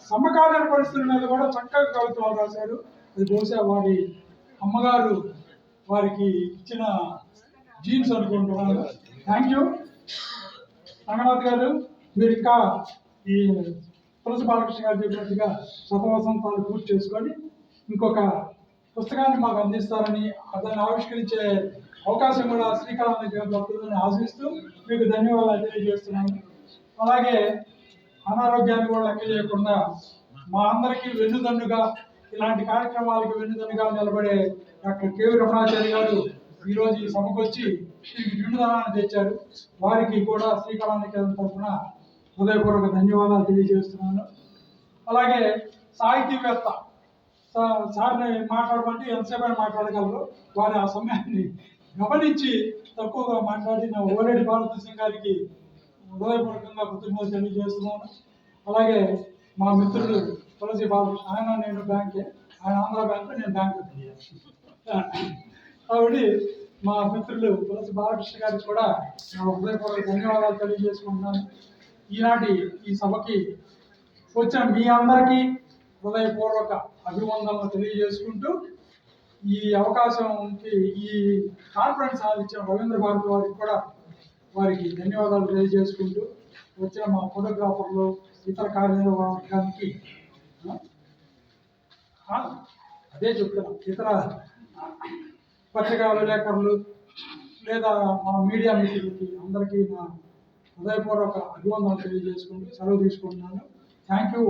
సమకాలీన పరిస్థితుల మీద కూడా చక్కగా కవిత్వాలు రాశారు. అది బహుశా వారి అమ్మగారు వారికి ఇచ్చిన జీన్స్ అనుకుంటున్నాను. థ్యాంక్ యూ రంగనాథ్ గారు. మీరు ఇంకా ఈ తులసి బాలకృష్ణ గారు చెప్పినట్టుగా శతవసంతాలు పూర్తి చేసుకొని ఇంకొక పుస్తకాన్ని మాకు అందిస్తారని, దాన్ని ఆవిష్కరించే అవకాశం కూడా శ్రీకాళహస్తి దొరుకుతుందని ఆశిస్తూ మీకు ధన్యవాదాలు తెలియజేస్తున్నాను. అలాగే అనారోగ్యాన్ని కూడా లెక్క చేయకుండా మా అందరికీ వెన్నుదన్నుగా, ఇలాంటి కార్యక్రమాలకు వెన్నుదన్నుగా నిలబడే డాక్టర్ కేవీ రమణాచారి గారు ఈరోజు ఈ సభకు వచ్చి నిండుదనాన్ని తెచ్చారు. వారికి కూడా శ్రీకాళహస్తి తరఫున హృదయపూర్వక ధన్యవాదాలు తెలియజేస్తున్నాను. అలాగే సాహితీవేత్త సార్ని మాట్లాడమంటే ఎంతసేపు మాట్లాడగలరు. వారి ఆ సమయాన్ని గమనించి తక్కువగా మాట్లాడిన ఓలేడి భారతదేశం గారికి హృదయపూర్వకంగా కృతజ్ఞతలు తెలియజేస్తున్నాను. అలాగే మా మిత్రుడు తులసి బాలకృష్ణ, ఆయన నేను బ్యాంకే, ఆయన ఆంధ్ర బ్యాంకు, నేను బ్యాంకు. కాబట్టి మా మిత్రులు తులసి బాలకృష్ణ గారికి కూడా హృదయపూర్వక ధన్యవాదాలు తెలియజేసుకుంటున్నాను. ఈనాటి ఈ సభకి వచ్చిన మీ అందరికీ హృదయపూర్వక అభివందనలు తెలియజేసుకుంటూ ఈ అవకాశంకి ఈ కాన్ఫరెన్స్ హాల్ ఇచ్చిన రవీంద్ర భారతి వారికి కూడా వారికి ధన్యవాదాలు తెలియజేసుకుంటూ వచ్చిన మా ఫోటోగ్రాఫర్లు, ఇతర కార్యనిర్వాహకానికి అదే చెప్తున్నాం, ఇతర పత్రికా విలేకరులు లేదా మన మీడియా మిత్రులకి అందరికీ నా హృదయపూర్వక అభివందనలు తెలియజేసుకుంటూ సెలవు తీసుకుంటున్నాను. Thank you.